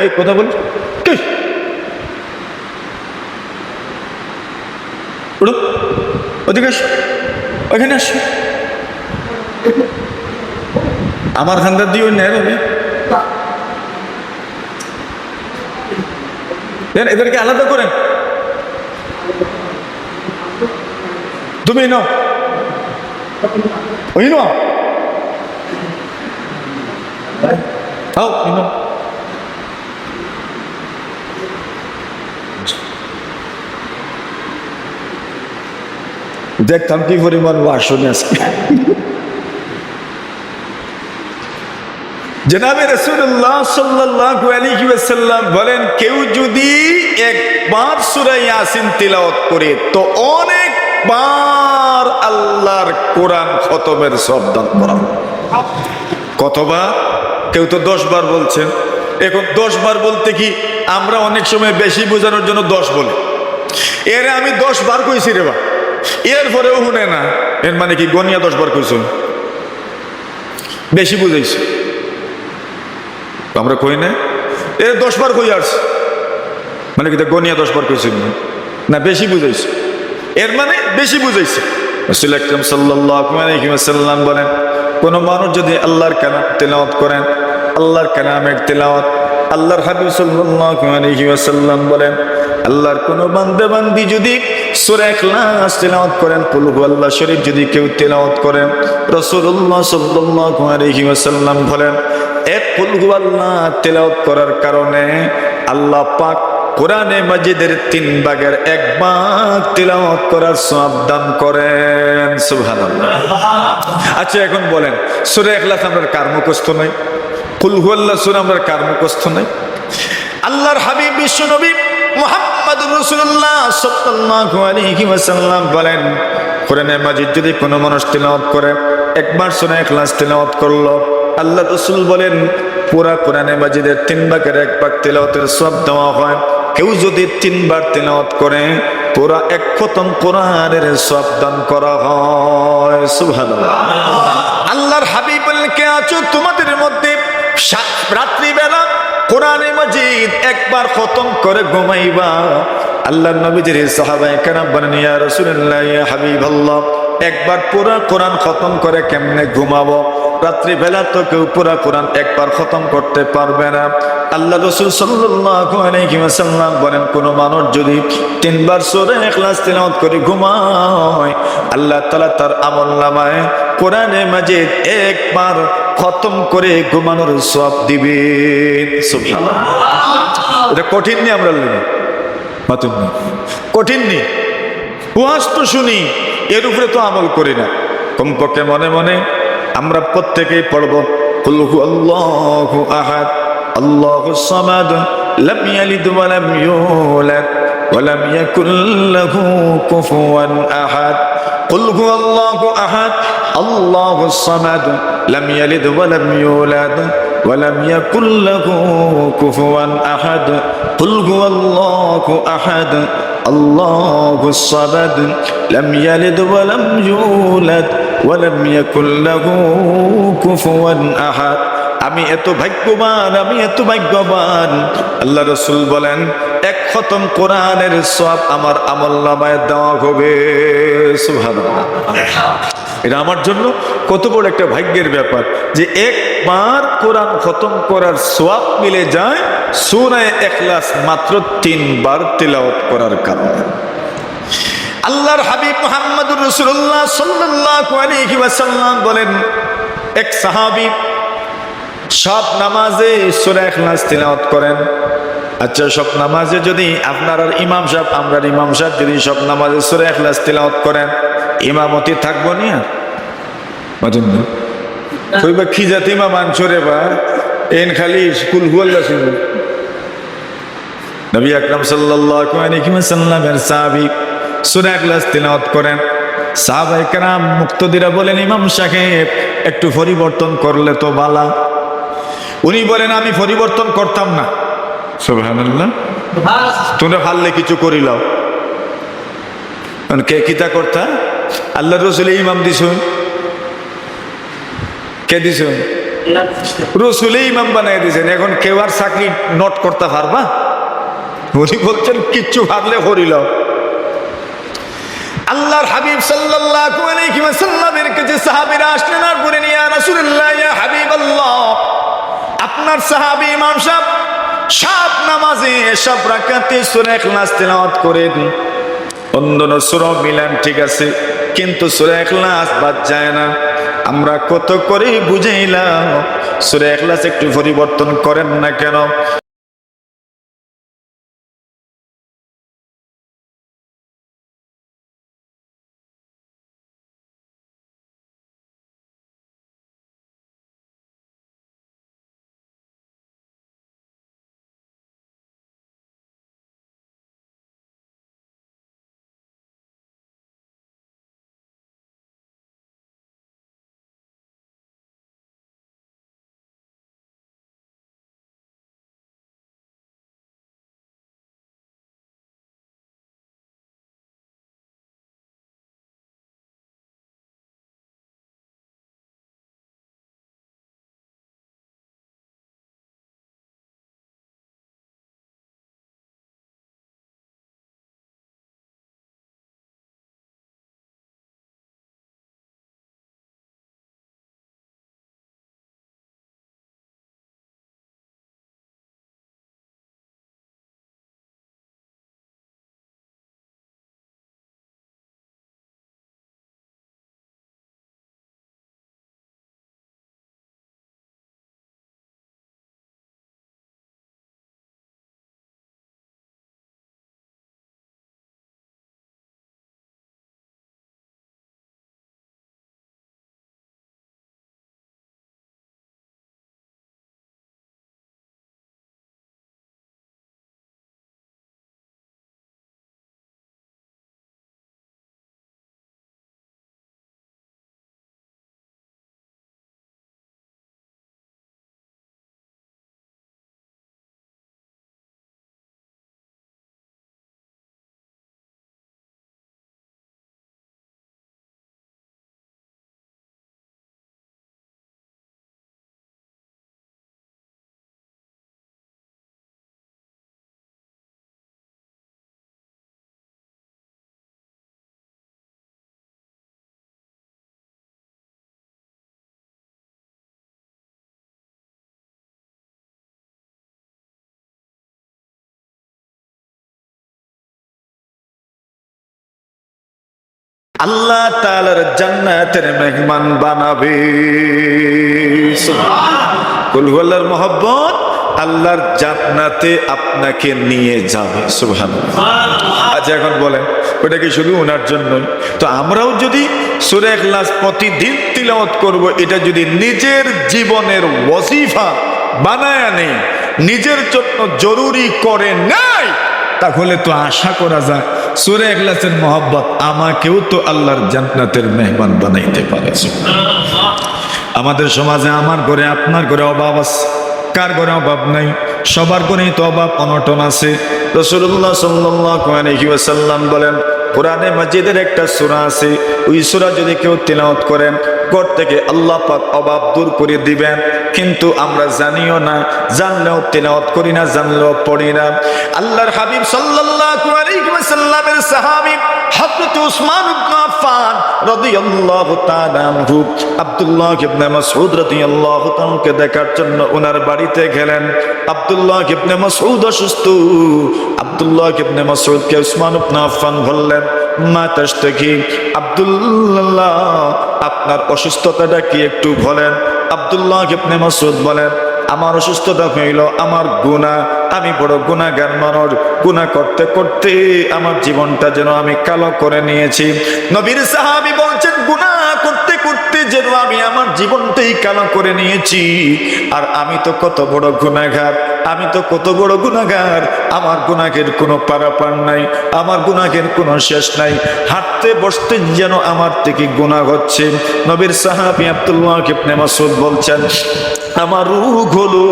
এই কথা বল, ওদিকে ওখানে আস, আমার খান্দার দিয়ে নেয় এদেরকে আলাদা করেন। তুমি নাও, ওই নাও, দেখতাম কি পরিমাণ আসনে আজকে। জনাবে রাসূলুল্লাহ সাল্লাল্লাহু আলাইহি ওয়াসাল্লাম বলেন, কেউ যদি একবার সূরা ইয়াসিন তিলাওয়াত করে, তো অনেকবার আল্লাহর কোরআন খতমের সওয়াব দান করা। কতবার? কেউ তো 10 বার বলছেন। এখন 10 বার বলতে কি, আমরা অনেক সময় বেশি বোঝানোর জন্য 10 বলি। এর আমি 10 বার কইছি রে বা, এরপরেও শুনে না, এর মানে কি গনিয়া 10 বার কইছো, বেশি বুঝাইছি। আমরা কই না, এর 10 বার কই আসছে, মানে কি গনিয়া 10 বার কইছি না, বেশি বুঝাইছি, এর মানে বেশি বুঝাইছি। রাসূল আকরাম সাল্লাল্লাহু আলাইহি ওয়াসাল্লাম বলেন, কোন মানুষ যদি আল্লাহর কালাম তেলাওয়াত করেন, আল্লাহর কালামের তেলাওয়াত, আল্লাহর হাবিব সাল্লাল্লাহু আলাইহি ওয়াসাল্লাম বলেন, আল্লাহর কোন বান্দা বান্দি যদি সূরা ইখলাস তেলাওয়াত করেন, কুল হুয়াল্লাহ শরীফ যদি কেউ তেলাওয়াত করেন, রাসূলুল্লাহ সাল্লাল্লাহু আলাইহি ওয়াসাল্লাম বলেন, এক কুল হুয়াল্লাহ তেলাওয়াত করার কারণে আল্লাহ পাক কোরআনে মাজিদের 3 ভাগের 1 ভাগ তিলাওয়াত করার সওয়াব দান করেন। সুবহানাল্লাহ। আচ্ছা এখন বলেন, সূরা ইখলাস আমরা কার মুখস্থ নাই? কুল হুয়াল্লাহ সূরা আমরা কার মুখস্থ নাই? আল্লাহর হাবিব বিশ্ব নবী মুহাম্মদুর রাসূলুল্লাহ সাল্লাল্লাহু আলাইহি ওয়াসাল্লাম বলেন, কোরআনে মাজিদ যদি কোনো মানুষ তিলাওয়াত করে, একবার সূরা ইখলাস তিলাওয়াত করলো, আল্লাহ রাসূল বলেন পুরা কোরআনে মাজিদের 3 ভাগের 1 ভাগ তিলাওয়াতের সওয়াব দেওয়া হয়। কেউ যদি 3 বার তিলাওয়াত করে, পুরা 1 খতম কোরআনের সওয়াব দান করা হয়। সুবহানাল্লাহ। আল্লাহর হাবিব বলেন, কে আছো তোমাদের মধ্যে রাত্রিবেলা কোরআনে মাজিদ একবার খতম করে ঘুমাইবা? আল্লাহর নবীজির সাহাবায়ে কেরাম বলেন, ইয়া রাসূলুল্লাহ, ইয়া হাবিবাল্লাহ, একবার পুরা কোরআন খতম করে কেমনে ঘুমাবো? রাত্রিবেলা তো কেউ পুরা কোরআন একবার খতম করতে পারবে না। আল্লাহ রাসূল সাল্লাল্লাহু আলাইহি ওয়াসাল্লাম বলেন, কোন মানুষ যদি 3 বার সূরা ইখলাস তিলাওয়াত করে ঘুমায়, আল্লাহ তাআলা তার আমলনামায় কোরআনে মাজিদ একবার খতম করে ঘুমানোর সওয়াব দিবেন। সুবহানাল্লাহ। এটা কঠিন নি? আমরা লাগি মাতুম নি, কঠিন নি। ওয়াজ তো শুনি, এর উপরে তো আমল করি না। কমপক্ষে মনে মনে আমরা প্রত্যেকেই পড়ব, কুল হুয়াল্লাহু আহাদ আল্লাহুস সামাদ লাম ইয়ালিদ ওয়া লাম ইউলাদ ওয়া লাম ইয়াকুল লাহু কুফুয়ান আহাদ। কুল হুয়াল্লাহু আহাদ আল্লাহুস সামাদ লাম ইয়ালিদ ওয়া লাম ইউলাদ ওয়া লাম ইয়াকুল লাহু কুফুয়ান আহাদ। কুল হুয়াল্লাহু আহাদ আল্লাহুস সামাদ লাম ইয়ালিদ ওয়া লাম ইউলাদ ওয়া লাম ইয়াকুল লাহু কুফুয়ান আহাদ। আমি এত ভাগ্যবান, আমি এত ভাগ্যবান। আল্লাহ রাসূল বলেন, 1 খতম কোরআনের সওয়াব আমার আমলনামায় দেওয়া হবে। সুবহানাল্লাহ। এটা আমার জন্য কত বড় একটা ভাগ্যের ব্যাপার যে একবার কোরআন খতম করার সওয়াব মিলে যায় সূরা ইখলাস মাত্র 3 বার তিলাওয়াত করার কারণে। আল্লাহর হাবিব মুহাম্মদুর রাসূলুল্লাহ সাল্লাল্লাহু আলাইহি ওয়াসাল্লাম বলেন, এক সাহাবী সব নামাজে সূরা ইখলাস তিলাওয়াত করেন। আচ্ছা, সব নামাজে যদি আপনার আর ইমাম সাহেব, আমরার ইমাম সাহেব যদি সব নামাজে সূরা ইখলাস তিলাওয়াত করেন, ইমামতি থাকবো না? বুঝুন না কইবা কি জাতি ইমাম আনছরে বা এন খালি কুল হুয়াল্লাহ শুনবে। নবী আকরাম সাল্লাল্লাহু আলাইহি ওয়াসাল্লামের সাহাবী সূরা ইখলাস তিলাওয়াত করেন। সাহাবায়ে কেরাম মুক্তাদিরা বলেন, ইমাম সাহেব একটু পরিবর্তন করলে তো ভালো। উনি বলেন, আমি পরিবর্তন করতাম না। সুবহানাল্লাহ। তোমরা পারলে কিছু করিলাও। কে কিতা করতা? আল্লাহ রাসূল ইমাম দিছুন। কে দিছুন? রাসূল ইমাম বানাই দিছেন। এখন কেউ আর চাকরি নোট করতে পারবা? উনি বলছেন কিচ্ছু পারলে করিলাও। আল্লাহর হাবিব সাল্লাল্লাহু আলাইহি ওয়াসাল্লামের কাছে সাহাবীরা আসলেন আর বলেন, ইয়া রাসূলুল্লাহ, ইয়া হাবিবাল্লাহ, আপনার সাহাবী ইমাম সাহেব সব নামাজে সব রাকাতে সূরা ইখলাস তিলাওয়াত করেন। অন্য সূরা মিলান ঠিক আছে, কিন্তু সূরা ইখলাস বাদ যায় না। আমরা কত করে বুঝাইলাম, সূরা ইখলাস একটু পরিবর্তন করেন না কেন? আল্লাহ তাআলার জান্নাতের মেহমান বানাবে। কুল হুয়াল্লাহর মহব্বত আল্লাহর জান্নাতে আপনাকে নিয়ে যাবে। সুবহানাল্লাহ। আচ্ছা এখন বলেন ওটা কি শুধু ওনার জন্যই? তো আমরাও যদি সূরা ইখলাস প্রতিদিন তিলাওয়াত করব, এটা যদি নিজের জীবনের ওয়াজিফা বানায় নেই, নিজের জন্য জরুরি করে নাই, তাহলে তো আশা করা যায় সূরা ইখলাসের মহব্বত আমাকেও তো আল্লাহর জান্নাতের মেহমান বানাইতে পারে। আমাদের সমাজে আমার ঘরে আপনার ঘরে অভাব আছে, কার ঘরে অভাব নাই? সবার ঘরেই তো অভাব অনটন আছে। রাসূলুল্লাহ সাল্লাল্লাহু আলাইহি ওয়াসাল্লাম বলেন, কোরআনে মাজিদের একটা সূরা আছে, ওই সূরা যদি কেউ তিলাওয়াত করেন ঘর থেকে আল্লাহ পাক অভাব দূর করে দিবেন। কিন্তু আমরা জানিও না, জানলেও তিলাওয়াত করি না, জানলেও পড়ি না। আল্লাহর হাবিব সাল্লাল্লাহু আলাইহি ওয়াসাল্লামের সাহাবী হযরত উসমান ইবনে আফফান রাদিয়াল্লাহু তাআলা আনহু আব্দুল্লাহ ইবনে মাসউদ রাদিয়াল্লাহু তাআলাকে দেখার জন্য ওনার বাড়িতে গেলেন। আব্দুল্লাহ ইবনে মাসউদ অসুস্থ। আব্দুল্লাহ ইবনে মাসউদকে উসমান ইবনে আফফান বললেন, মা তাশতাকি? আব্দুল্লাহ, আপনার অসুস্থতাটা কি একটু বলেন। আব্দুল্লাহ ইবনে মাসউদ বলেন, আমার অসুস্থতা হইল আমার গুনাহ, আমি বড় গুনাহগার মানুষ। গুনাহ করতে করতে আমার জীবনটা যেন আমি কালো করে নিয়েছি। নবীর সাহাবী বলছেন, গুনাহ করতে করতে যেন আমি আমার জীবনটাই কালো করে নিয়েছি। আর আমি তো কত বড় গুনাহগার, আমি তো কত বড় গুনাহগার। আমার গুনাহের কোনো পারাপার নাই, আমার গুনাহের কোনো শেষ নাই। হাঁটতে বসতে যেন আমার থেকে গুনাহ হচ্ছে। নবীর সাহাবী আব্দুল্লাহ ইবনে মাসউদ বলছেন, আমার রোগ হলো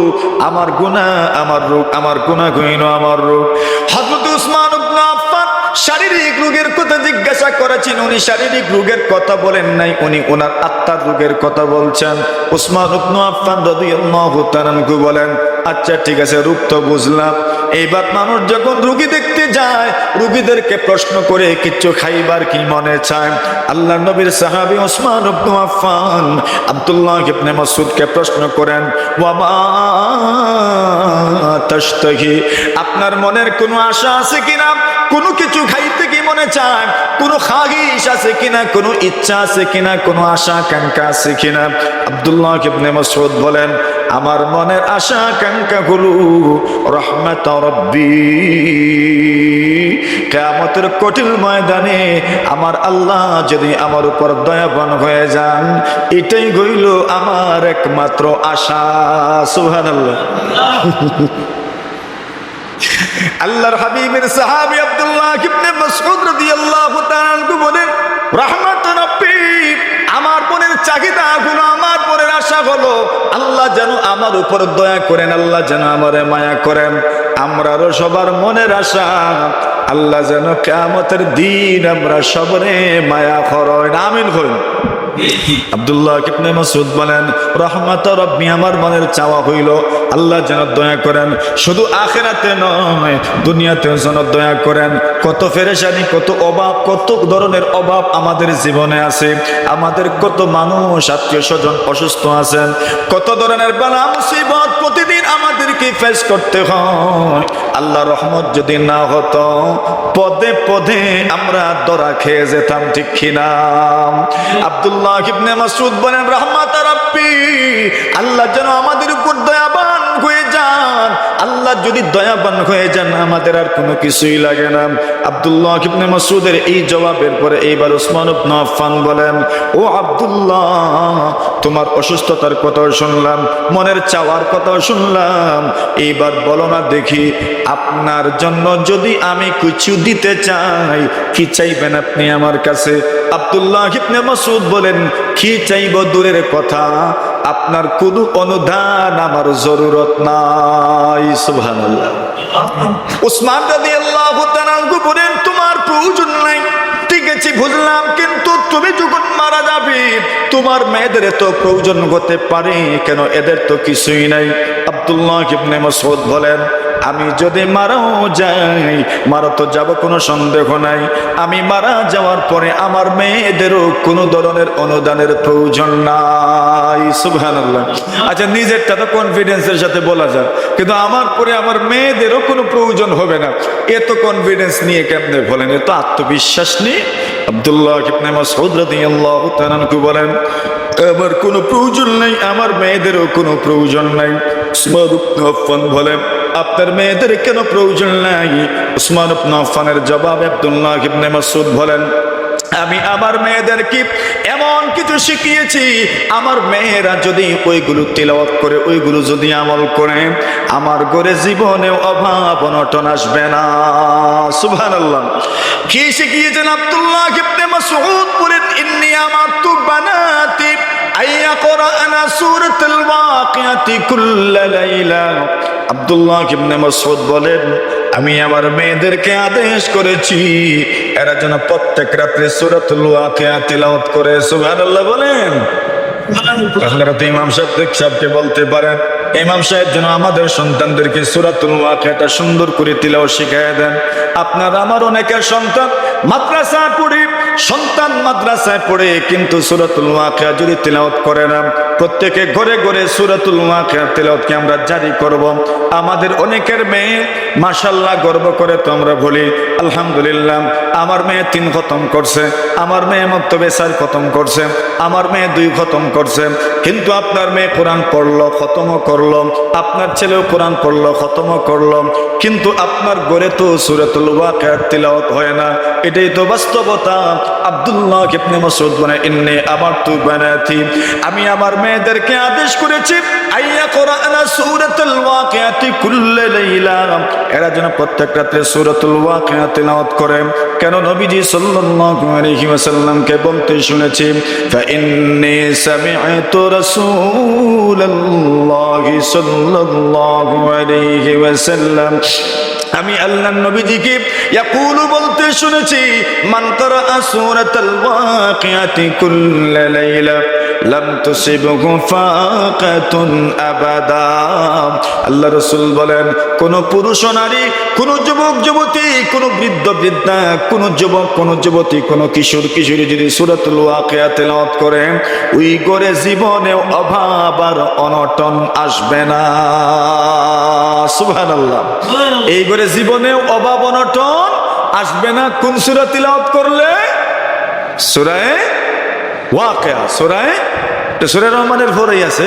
আমার গুনাহ, আমার রোগ, আমার গুনাহ হইল আমার রোগ। হযরত উসমান ইবনে আফফান শারীরিক রোগের কথা জিজ্ঞাসা করেছেন, উনি শারীরিক রোগের কথা বলেন নাই, উনি ওনার আত্মার রোগের কথা বলছেন। উসমান ইবনে আফফান রাদিয়াল্লাহু তাআলা আনহু বলেন, আচ্ছা ঠিক আছে, রোগ তো বুঝলাম। এইবার মানুষ যখন রোগী দেখতে যায়, রোগীদেরকে প্রশ্ন করে কিছু খাইবার কি মনে চায়? আল্লাহর নবীর সাহাবী উসমান ইবনে আফফান আব্দুল্লাহ ইবনে মাসউদকে প্রশ্ন করেন, ওয়া মা তাশতাহি? আপনার মনের কোনো আশা আছে কিনা? কোনো কিছু খাইতে কি মনে চায়? কোনো খাহিশ আছে কিনা? কোনো ইচ্ছা আছে কিনা? কোনো আশা আকাঙ্ক্ষা আছে কিনা? আব্দুল্লাহ ইবনে মাসউদ বলেন, আমার মনের আশা আকাঙ্ক্ষা হলো রহমত রব্বি, কিয়ামতের কঠিন ময়দানে আমার আল্লাহ যদি আমার উপর দয়াবান হয়ে যান, এটাই হইল আমার একমাত্র আশা। সুবহানাল্লাহ। আল্লাহর হাবিবের সাহাবী আব্দুল্লাহ ইবনে মাসউদ রাদিয়াল্লাহু তাআলা আনহু বলেন, রহমত রব্বি, আমার মনের চাহিদা হলো, আমার মনের আশা হলো আল্লাহ যেন আমার উপর দয়া করেন, আল্লাহ যেন আমারে মায়া করেন। আমরারও সবার মনের আশা আল্লাহ যেন কিয়ামতের দিন আমরা সবরে মায়া করেন। আমিন বলুন। আব্দুল্লাহ ইবনে মাসউদ বলেন, রহমত রব্বি, আমার মনের চাওয়া হইল আল্লাহ যেন দয়া করেন, শুধু আখিরাতে নয় দুনিয়াতেও যেন দয়া করেন। কত পেরেশানি, কত অভাব, কত ধরনের অভাব আমাদের জীবনে আছে। আমাদের কত মানুষ আত্মীয় স্বজন অসুস্থ আছেন, কত ধরনের বালা মুসিবত প্রতিদিন আমাদেরকে ফেস করতে হয়। আল্লাহ রহমত যদি না হতো, পদে পদে আমরা ধরা খেয়ে যেতাম, ঠিক কিনা? আব্দুল্লাহ ইবনে মাসউদ বলেন, রহমত রব্বি, আল্লাহ যেন আমাদের উপর দয়াবান হয়ে যান। আল্লাহ যদি দয়াবান হয়ে যান, আমাদের আর কোনো কিছুই লাগে না। আব্দুল্লাহ ইবনে মাসউদের এই জবাবের পরে এইবার উসমান ইবনে আফফান বলেন, ও আব্দুল্লাহ, তোমার অসুস্থতার কথাও শুনলাম, মনের চাওয়ার কথাও শুনলাম, এইবার বলো না দেখি, আপনার জন্য যদি আমি কিছু দিতে চাই, কি চাইবেন আপনি আমার কাছে? আব্দুল্লাহ ইবনে মাসউদ বলেন, কি চাইব দূরের কথা, আপনার কোনো অনুদান আমার জরুরত নাই। সুবহানাল্লাহ। উসমান রাদিয়াল্লাহু তাআলা বলেন, তোমার প্রয়োজন নাই, ঠিক আছে বুঝলাম, কিন্তু তুমি যখন মারা যাবে তোমার মেয়েদের তো প্রয়োজন হতে পারে, কেন এদের তো কিছুই নাই। আব্দুল্লাহ ইবনে মাসউদ বলেন, আমি যদি মারাও যাই, মারা তো যাব কোনো সন্দেহ নাই, আমি মারা যাওয়ার পরে আমার মেয়েদেরও কোনো ধরনের অনুদানের প্রয়োজন নাই। সুবহানাল্লাহ। আচ্ছা, নিজেরটা তো কনফিডেন্সের সাথে বলা যায়, কিন্তু আমার পরে আমার মেয়েদেরও কোনো প্রয়োজন হবে না, এত কনফিডেন্স নিয়ে কেমনে বলেন? এত আত্মবিশ্বাস নেই, আব্দুল্লাহ ইবনে মাসউদ রাদিয়াল্লাহু তাআলা আনহু বলেন, আমার কোনো প্রয়োজন নাই, আমার মেয়েদেরও কোনো প্রয়োজন নাই। উসমান ইবনে আফফান বলেন, আপনার মেয়েদের কেন প্রয়োজন নাই? উসমান ইবনে আফফানের জবাবে আব্দুল্লাহ ইবনে মাসউদ বলেন, আমি আমার মেয়েদেরকে এমন কিছু শিখিয়েছি, আমার মেয়েরা যদি ওইগুলো তিলাওয়াত করে, ওইগুলো যদি আমল করে, আমার ঘরে জীবনেও অভাব অনটন আসবে না। সুবহানাল্লাহ। কি শিখিয়েছেন আব্দুল্লাহ ইবনে মাসউদ? বলেন, ইন্নী আমারতু বানাতি আইয়া কোরআনা সূরাতুল ওয়াকিয়াতি কুল্লা লাইলা। আব্দুল্লাহ ইবনে মাসউদ বলেন, আমি আমার মেয়েদেরকে আদেশ করেছি এরা যেন প্রত্যেক রাত্রে সূরাতুল ওয়াকিয়া তিলাওয়াত করে। সুবহানাল্লাহ বলেন। আপনারা তো ইমাম সাহেবকে বলতে পারেন, ইমাম সাহেব যেন আমাদের সন্তানদেরকে সূরাতুল ওয়াকিয়াটা সুন্দর করে তিলাওয়াত শিখিয়ে দেন। আপনার আমার অনেকের সন্তান মাদ্রাসায় পড়ে, কিন্তু সূরাতুল ওয়াকিয়া যদি তিলাওয়াত করে না, প্রত্যেকে ঘরে ঘরে সূরাতুল ওয়াকিয়া তিলাওয়াতকে আমরা জারি করব। আমাদের অনেকের মেয়ে মাশাআল্লাহ গর্ব করে তো আমরা বলি, আলহামদুলিল্লাহ আমার মেয়ে 3 খতম করছে, আমার মেয়ে মক্তবে 4 খতম করছে, আমার মেয়ে 2 খতম করছে। কিন্তু আপনার মেয়ে কোরআন পড়লো, খতমও করলো, আপনার ছেলেও কোরআন পড়লো, খতমও করলো, কিন্তু আপনার ঘরে তো সূরাতুল ওয়াকিয়া তিলাওয়াত হয় না। এটাই তো বাস্তবতা। আব্দুল্লাহ ইবনে মাসউদ বলেন, ইন্নী আমারতু বানাতি, আমি আমার মেয়েদেরকে আদেশ করেছি আইয়া কোরআনা সূরাতুল ওয়াকিয়াতি কুল্লা লাইলা, এরা যেন প্রত্যেক রাতে সূরাতুল ওয়াকিয়া তিলাওয়াত করে। কেন? নবীজি সাল্লাল্লাহু আলাইহি ওয়াসাল্লামকে বলতে শুনেছি, ফা ইন্নী সামি'তু রাসূলুল্লাহি সাল্লাল্লাহু আলাইহি ওয়াসাল্লাম, আমি আল্লাহর নবীজিকে ইয়াকুলু বলতে শুনেছি, মান ক্বারাআ সূরাতুল ওয়াকিয়াতি কুল্লা লাইলা লাম তুসিবহু ফাকাতুন আবাদা। আল্লাহ রাসূল বলেন, কোন পুরুষ নারী, কোন যুবক যুবতী, কোন বৃদ্ধ বৃদ্ধা, কোন যুবক কোন যুবতী, কোন কিশোর কিশোরী যদি সূরাতুল ওয়াকিয়া তেলাওয়াত করে, ওই ঘরে জীবনেও অভাব আর অনটন আসবে না। সুবহানাল্লাহ। এই ঘরে জীবনেও অভাব অনটন আসবে না। কোন সূরা তিলাওয়াত করলে? সূরা ওয়াকিয়া, সূরা রহমানের পরেই আছে।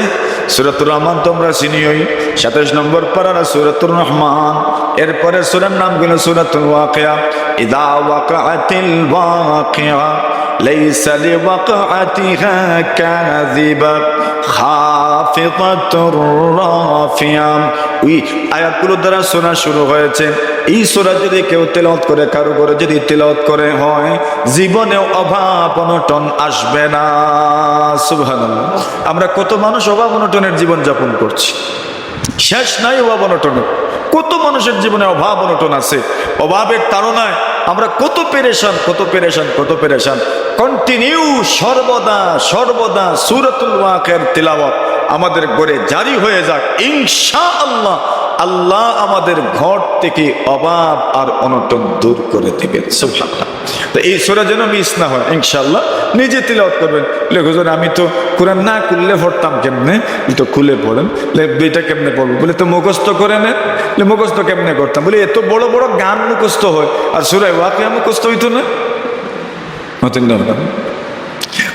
সূরাতুর রহমান তোমরা চিনিওই, 27 নম্বর পারা সূরাতুর রহমান। এরপরে সূরার নাম গুলো সূরাতুল ওয়াকিয়া। ইযা ওয়াকাআতিল ওয়াকিয়া লাইসা লিওয়াকাআতিহা কাযিবা খাফিদাতুর রাফিয়া। ওই আয়াতগুলো দ্বারা সূরা শুরু হয়েছে। এই সূরা যদি কেউ তেলাওয়াত করে, কারো করে যদি তেলাওয়াত করে হয়, জীবনেও অভাব অনটন আসবে না। সুবহানাল্লাহ। আমরা কত মানুষ অভাব অনটনের জীবন যাপন করছি, শেষ নাই অভাব অনটনের। কত মানুষের জীবনে অভাব অনটন আছে, অভাবের তাড়নায় আমরা কত পেরেশান, কত পেরেশান, কত পেরেশান। কন্টিনিউ সর্বদা সূরাতুল ওয়াকিয়ার তিলাওয়াত আমাদের ঘরে জারি হয়ে যাক, ইনশাআল্লাহ আল্লাহ আমাদের ঘর থেকে অভাব আর অনটন দূর করে দিবেন। সুবহানাল্লাহ। তো এই সূরা যেন মিস না হয়, ইনশাআল্লাহ নিজে তিলাওয়াত করবেন। হুজুর আমি তো কোরআন না খুললে পড়তাম কেমনে? তো খুলে পড়েন। এটা কেমনে পড়বো? বলে তো মুখস্থ করে নেন। মুখস্থ কেমনে করতাম? বলে এত বড় বড় গান মুখস্থ হয়, আর সূরা ওয়াকিয়া মুখস্থ হইতো না?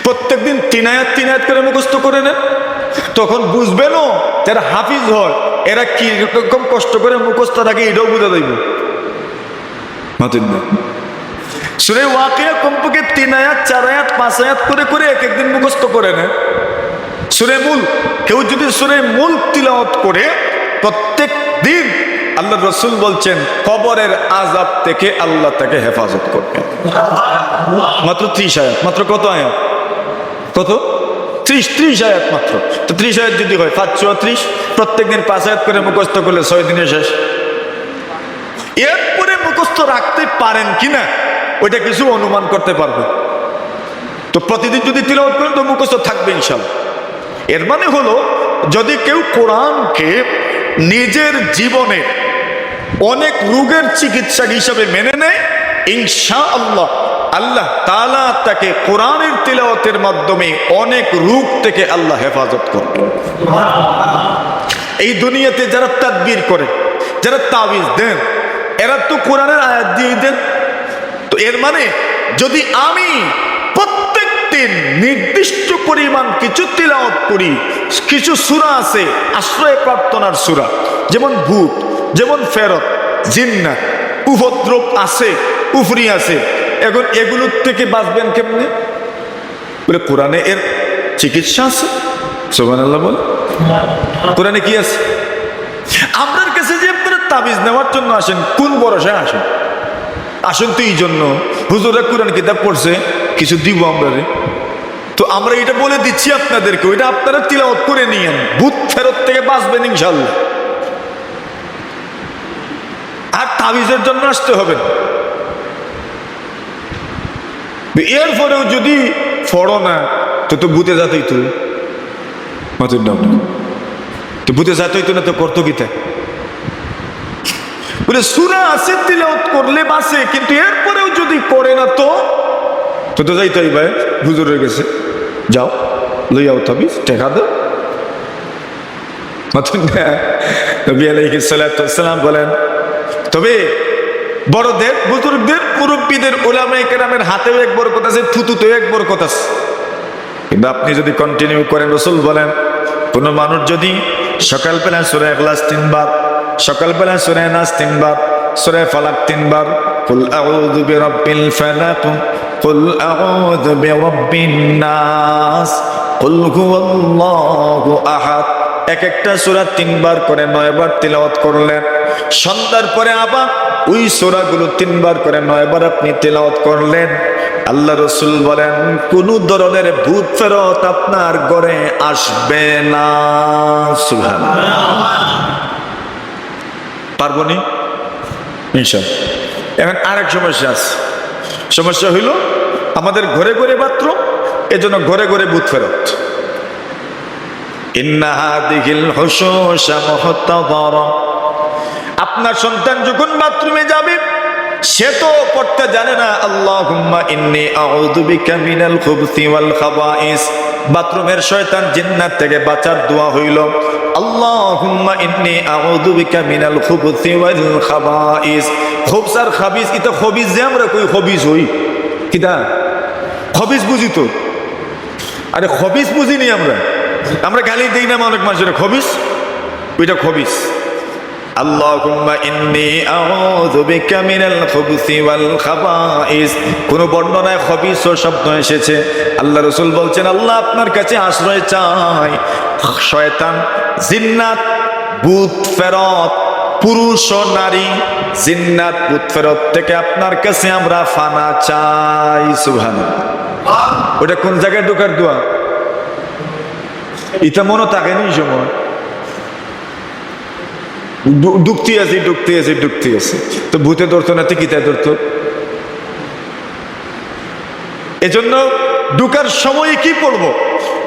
প্রত্যেকদিন 3 আয়াত করে মুখস্থ করে নেন, তখন বুঝবেনও যারা হাফিজ হয় এরা কি রকম কষ্ট করে মুখস্থ থাকে, এটাও বুঝা যাইব। সূরা ওয়াকিয়া কমপক্ষে 3 আয়াত, 4 আয়াত, 5 আয়াত করে এক দিন মুখস্থ করে নেন। সূরা মুলক, কেউ যদি সূরা মুলক তিলাওয়াত করে প্রত্যেক দিন, আল্লাহ রাসূল বলছেন কবরের আযাব থেকে আল্লাহ তাকে হেফাজত করবেন। মাত্র 30 আয়াত, মাত্র কত আয়াত? কত? 30 আয়াত মাত্র। তো 30 আয়াত যদি হয় 5 34, প্রত্যেকদিন 5 আয়াত করে মুখস্থ করলে 6 দিনে শেষ। এরপরে মুখস্থ রাখতে পারেন কিনা ওইটা কিছু অনুমান করতে পারবে। তো প্রতিদিন যদি তিলাওয়াত করেন তো মুখস্থ থাকবে ইনশাআল্লাহ। এর মানে হলো, যদি কেউ কোরআনকে নিজের জীবনে অনেক রোগের চিকিৎসা হিসাবে মেনে নেয়, ইনশাআল্লাহ আল্লাহ তাআলা তাকে কোরআনের তিলাওয়াতের মাধ্যমে অনেক রোগ থেকে আল্লাহ হেফাজত করবে। এই দুনিয়াতে যারা তাদবির করে, যারা তাবিজ দেন, এরা তো কোরআনের আয়াত দিয়ে দেন। তো এর মানে যদি আমি প্রত্যেক দিন নির্দিষ্ট পরিমাণ কিছু তিলাওয়াত করি, কিছু সূরা আছে আশ্রয় প্রার্থনার সূরা, যেমন ভূত, যেমন ফেরত, জিন্নাত, উপদ্রব আছে, কুফরি আছে, এখন এগুলোর থেকে বাঁচবেন কেমনে? বলে কোরআনে এর চিকিৎসা আছে। সুবহানাল্লাহ বল। কোরআনে কি আছে? আপনার কাছে যে আপনারা তাবিজ নেওয়ার জন্য আসেন, কোন ভরসায় আসেন? আসেন তো এই জন্য হুজুরা কোরআন কিতাব পড়ছে, কিছু দিব আমরা। তো আমরা এটা বলে দিচ্ছি আপনাদেরকে, ওইটা আপনারা তিলাওয়াত করে নিয়েন, ভূত ফেরত থেকে বাঁচবেন ইনশাআল্লাহ। আর তাবিজের জন্য আসতে হবে না। এরপরেও যদি ফড়ো না, তো ভূতে যাতেই তো ভূতে যাতেই তো না, তো করতো কি? বলে সূরা আছে তিলাওয়াত করলে বাঁচে, কিন্তু এরপরেও যদি করে না তো যাইতেই ভাই হুজুরের কাছে যাও, লইয়াও তাবিজ, টেকা দাও। নবী আলাইহিস সালাতু ওয়াস সালাম বলেন, তবে বড়দের, বুজুর্গদের, মুরব্বীদের, উলামায়ে কেরামের হাতেও এক বরকত আছে, থুতুতেও এক বরকত আছে। কিন্তু আপনি যদি কন্টিনিউ করেন, রাসূল বলেন, কোন মানুষ যদি সকালবেলা সূরা ইখলাস 3 বার, সকালবেলা সূরা নাস 3 বার, সূরা ফালাক 3 বার, কুল আউযু বিরাব্বিল ফালাক, কুল আউযু বিরাব্বিন নাস, কুল হুয়াল্লাহু আহাদ, এক একটা সূরা 3 বার করে 9 বার তিলাওয়াত করলেন। সন্ধ্যার পরে আবার ওই সূরাগুলো 3 বার করে 9 বার আপনি তিলাওয়াত করলেন। আল্লাহ রাসূল বলেন, কোন ধরনের ভূত ফেরত আপনার ঘরে আসবে না। সুবহানাল্লাহ। পারবো নি ইনশাআল্লাহ। এখন আরেক সমস্যা আছে। সমস্যা হইল আমাদের ঘরে ঘরে বাথরুম, এজন্য ঘরে ঘরে ভূত ফেরত। ইন্না হাদিহিল হুশুশা মুহতাদারা, আপনার সন্তান যখন বাথরুমে যাবে, সে তো পড়তে জানে না আল্লাহুম্মা ইন্নী আউযু বিকা মিনাল খুবসি ওয়াল খাবাইস। বাথরুমের শয়তান জিন্নাত থেকে বাঁচার দোয়া হইল আল্লাহুম্মা ইন্নী আউযু বিকা মিনাল খুবসি ওয়াল খাবাইস। খুবস আর খাবিস, এটা খবিস যে আমরা কই খবিস হই, কিটা খবিস বুঝি তো? আরে খবিস বুঝিনি আমরা গালি দেই না অনেক মানুষের, খবিস, ওইটা খবিস। আল্লাহুম্মা ইন্নী আউযু বিকা মিনাল খুবসি ওয়াল খাবাইস। কোন বর্ণনায় খবিস শব্দ এসেছে, আল্লাহ রাসূল বলছেন, আল্লাহ আপনার কাছে আশ্রয় চাই শয়তান, জিন্নাত, ভূত ফেরত, পুরুষ ও নারী, জিন্নাত, ভূত ফেরত থেকে আপনার কাছে আমরা ফানা চাই। সুবহানাল্লাহ। ওটা কোন জায়গায় ঢোকার দোয়া? এটা মনে থাকেনি সময়, ঢুকতে আছে। তো ভূতে ধরতো না, কিতায় ধরতো? এজন্য ঢুকার সময় কি পড়বো?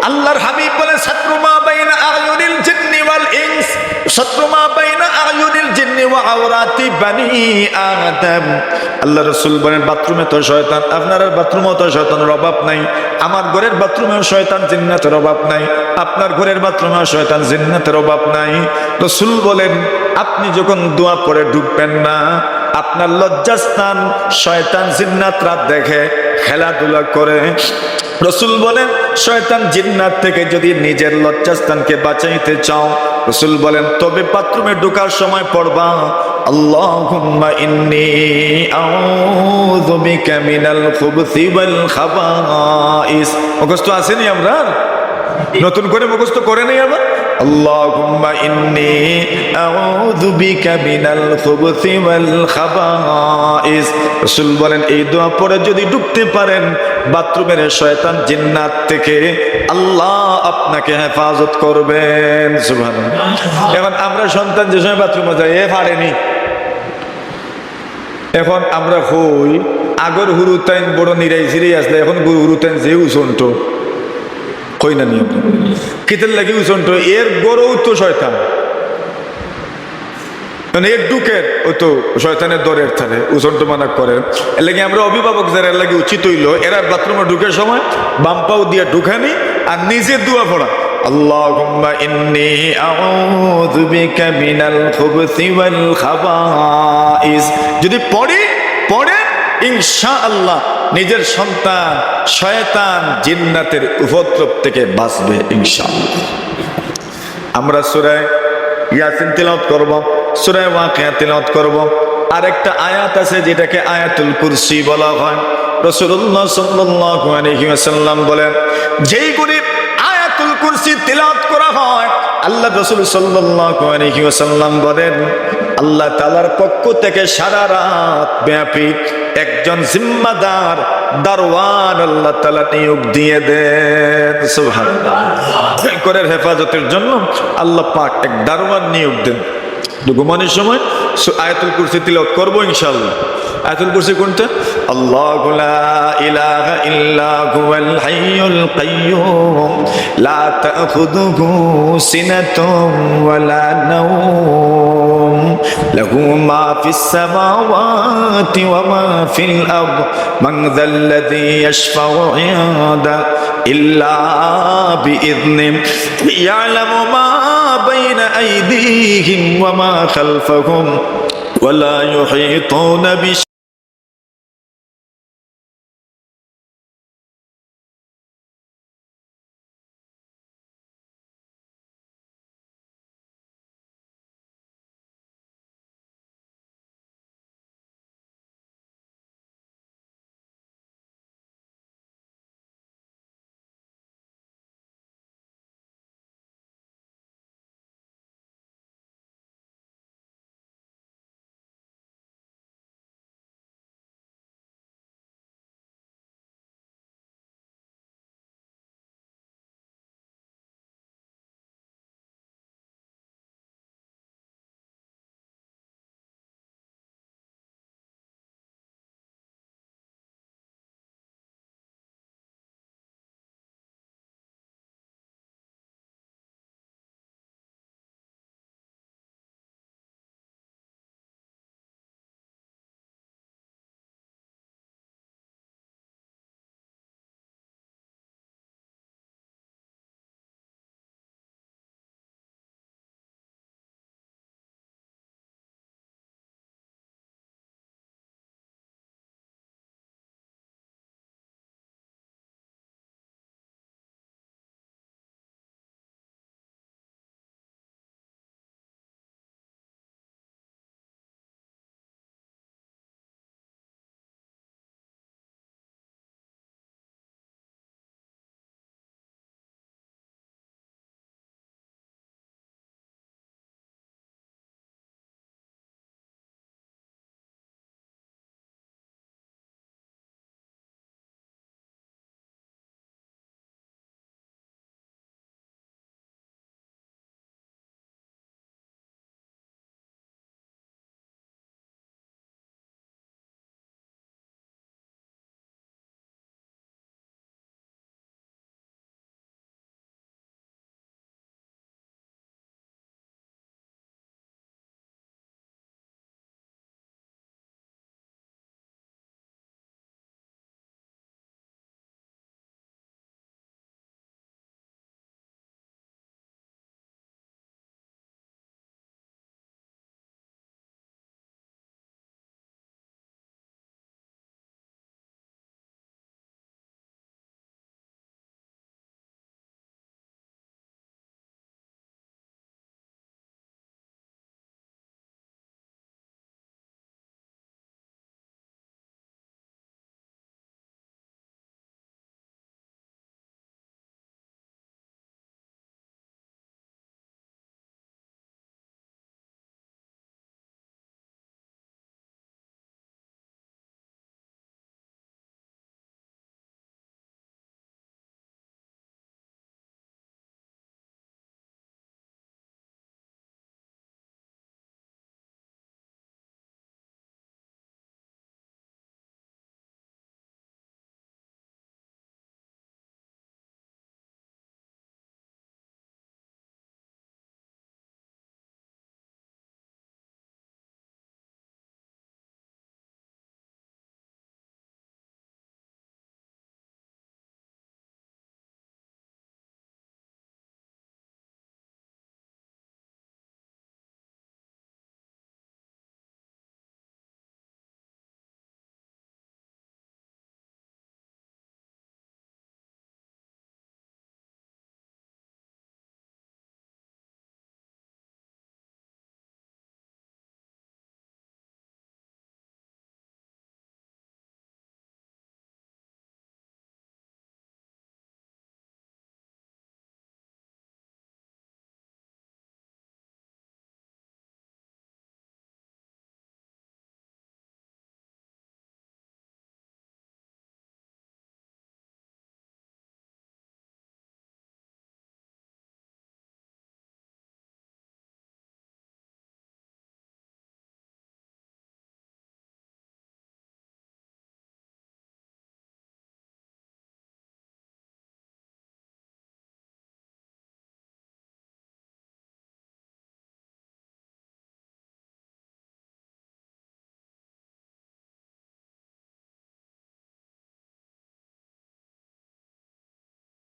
আল্লাহর হাবিব বলে, সাতরুমা বাইনা আয়ুনিল জিন্নি ওয়াল ইনস, সাতরুমা বাইনা আয়ুনিল জিন্নি ওয়া আওরাতি বানি আদম। আল্লাহ রাসূল বলেন, বাথরুমে তো শয়তান, আপনার বাথরুমেও তো শয়তানের অভাব নাই, আমার ঘরের বাথরুমেও শয়তান জিন্নাতের অভাব নাই, আপনার ঘরের বাথরুমেও শয়তান জিন্নাতের অভাব নাই। রাসূল বলেন, আপনি যখন দোয়া পড়ে ঢুকবেন না, আপনার লজ্জাস্থান শয়তান জিন্নাতরা দেখে, খেলাধুলা করে। রাসূল বলেন, শয়তান জিন্নাত থেকে যদি নিজের লজ্জাস্থানকে বাঁচাইতে চাও, রাসূল বলেন, তবে বাথরুমে ঢোকার সময় পড়বা আল্লাহুম্মা ইন্নী আউযু বিকা মিনাল খুবসি ওয়াল খাবাইস। মুখস্থ আসেনি আমরা? নতুন করে মুখস্থ করে নেই আবার। আল্লাহুম্মা ইন্নী আউযু বিকা মিনাল খুবসি ওয়াল খাবাইস। রাসূল বলেন, এই দোয়া পড়ে যদি ঢুকতে পারেন বাথরুমের শয়তান জিন্নাত থেকে, আল্লাহ আপনাকে হেফাজত করবেন। সুবহানাল্লাহ। এখন আমরা সন্তান যে সময় বাথরুমে যায়, পারেনি, এখন আমরা হই আগর হুরুতাইন বড় নিরাই ঝিরে আসলে, এখন হুরুতাইন যে উচন্ট কই না নিয়ম কিতের লাগে উচন্ট, এর গরও তো শয়তান, মানে এর ঢুকের ও তো শয়তানের দরের থাকে, উচন্ট মানা করে। এর লাগে আমরা অভিভাবক যারা এর লাগে উচিত হইল, এরা বাথরুমে ঢুকের সময় বাম পাও দিয়ে ঢুকানি আর নিজের দোয়া পড়া, আল্লাহুম্মা ইন্নী আউযু বিকা মিনাল খুবসি ওয়াল খাবাইস। যদি পড়ে ইনশাআল্লাহ নিজের সন্তান শয়তান জিন্নাতের উপদ্রব থেকে বাঁচবে ইনশাআল্লাহ। আমরা সূরা ইয়াসিন তিলাওয়াত করব, সূরা ওয়াকিয়া তিলাওয়াত করব। আরেকটা আয়াত আছে যেটাকে আয়াতুল কুরসি বলা হয়। রাসূলুল্লাহ সাল্লাল্লাহু আলাইহি ওয়াসাল্লাম বলেন, যেই গরিব আয়াতুল কুরসি তিলাওয়াত করা হয়, আল্লাহ রাসূল সাল্লাল্লাহু আলাইহি ওয়াসাল্লাম বলেন, আল্লাহ তাআলার পক্ষ থেকে সারা রাত ব্যাপী একজন জিম্মাদার দারওয়ান আল্লাহ তাআলা নিয়োগ দিয়ে দেন। সুবহানাল্লাহ। ঘরের হেফাজতের জন্য আল্লাহ পাক এক দারওয়ান নিয়োগ দেন। ঘুমানোর সময় আয়াতুল কুরসি তিলাওয়াত করব ইনশাআল্লাহ। আয়াতুল কুরসি কোনটা? আল্লাহু লা ইলাহা ইল্লা হুয়াল হাইয়ুল কাইয়্যুম লা তাখুযুহু সিনাতুন ওয়ালা নাওম লাহু মা ফিস সামাওয়াতি ওয়া মা ফিল আরদ মান যাল্লাযী ইয়াশফাউ ইনদা ইল্লা বিইذনিহি ইয়ালামু মা বাইনা আইদিহিম ওয়া মা খালফাহুম ওয়া লা ইউহীতুনা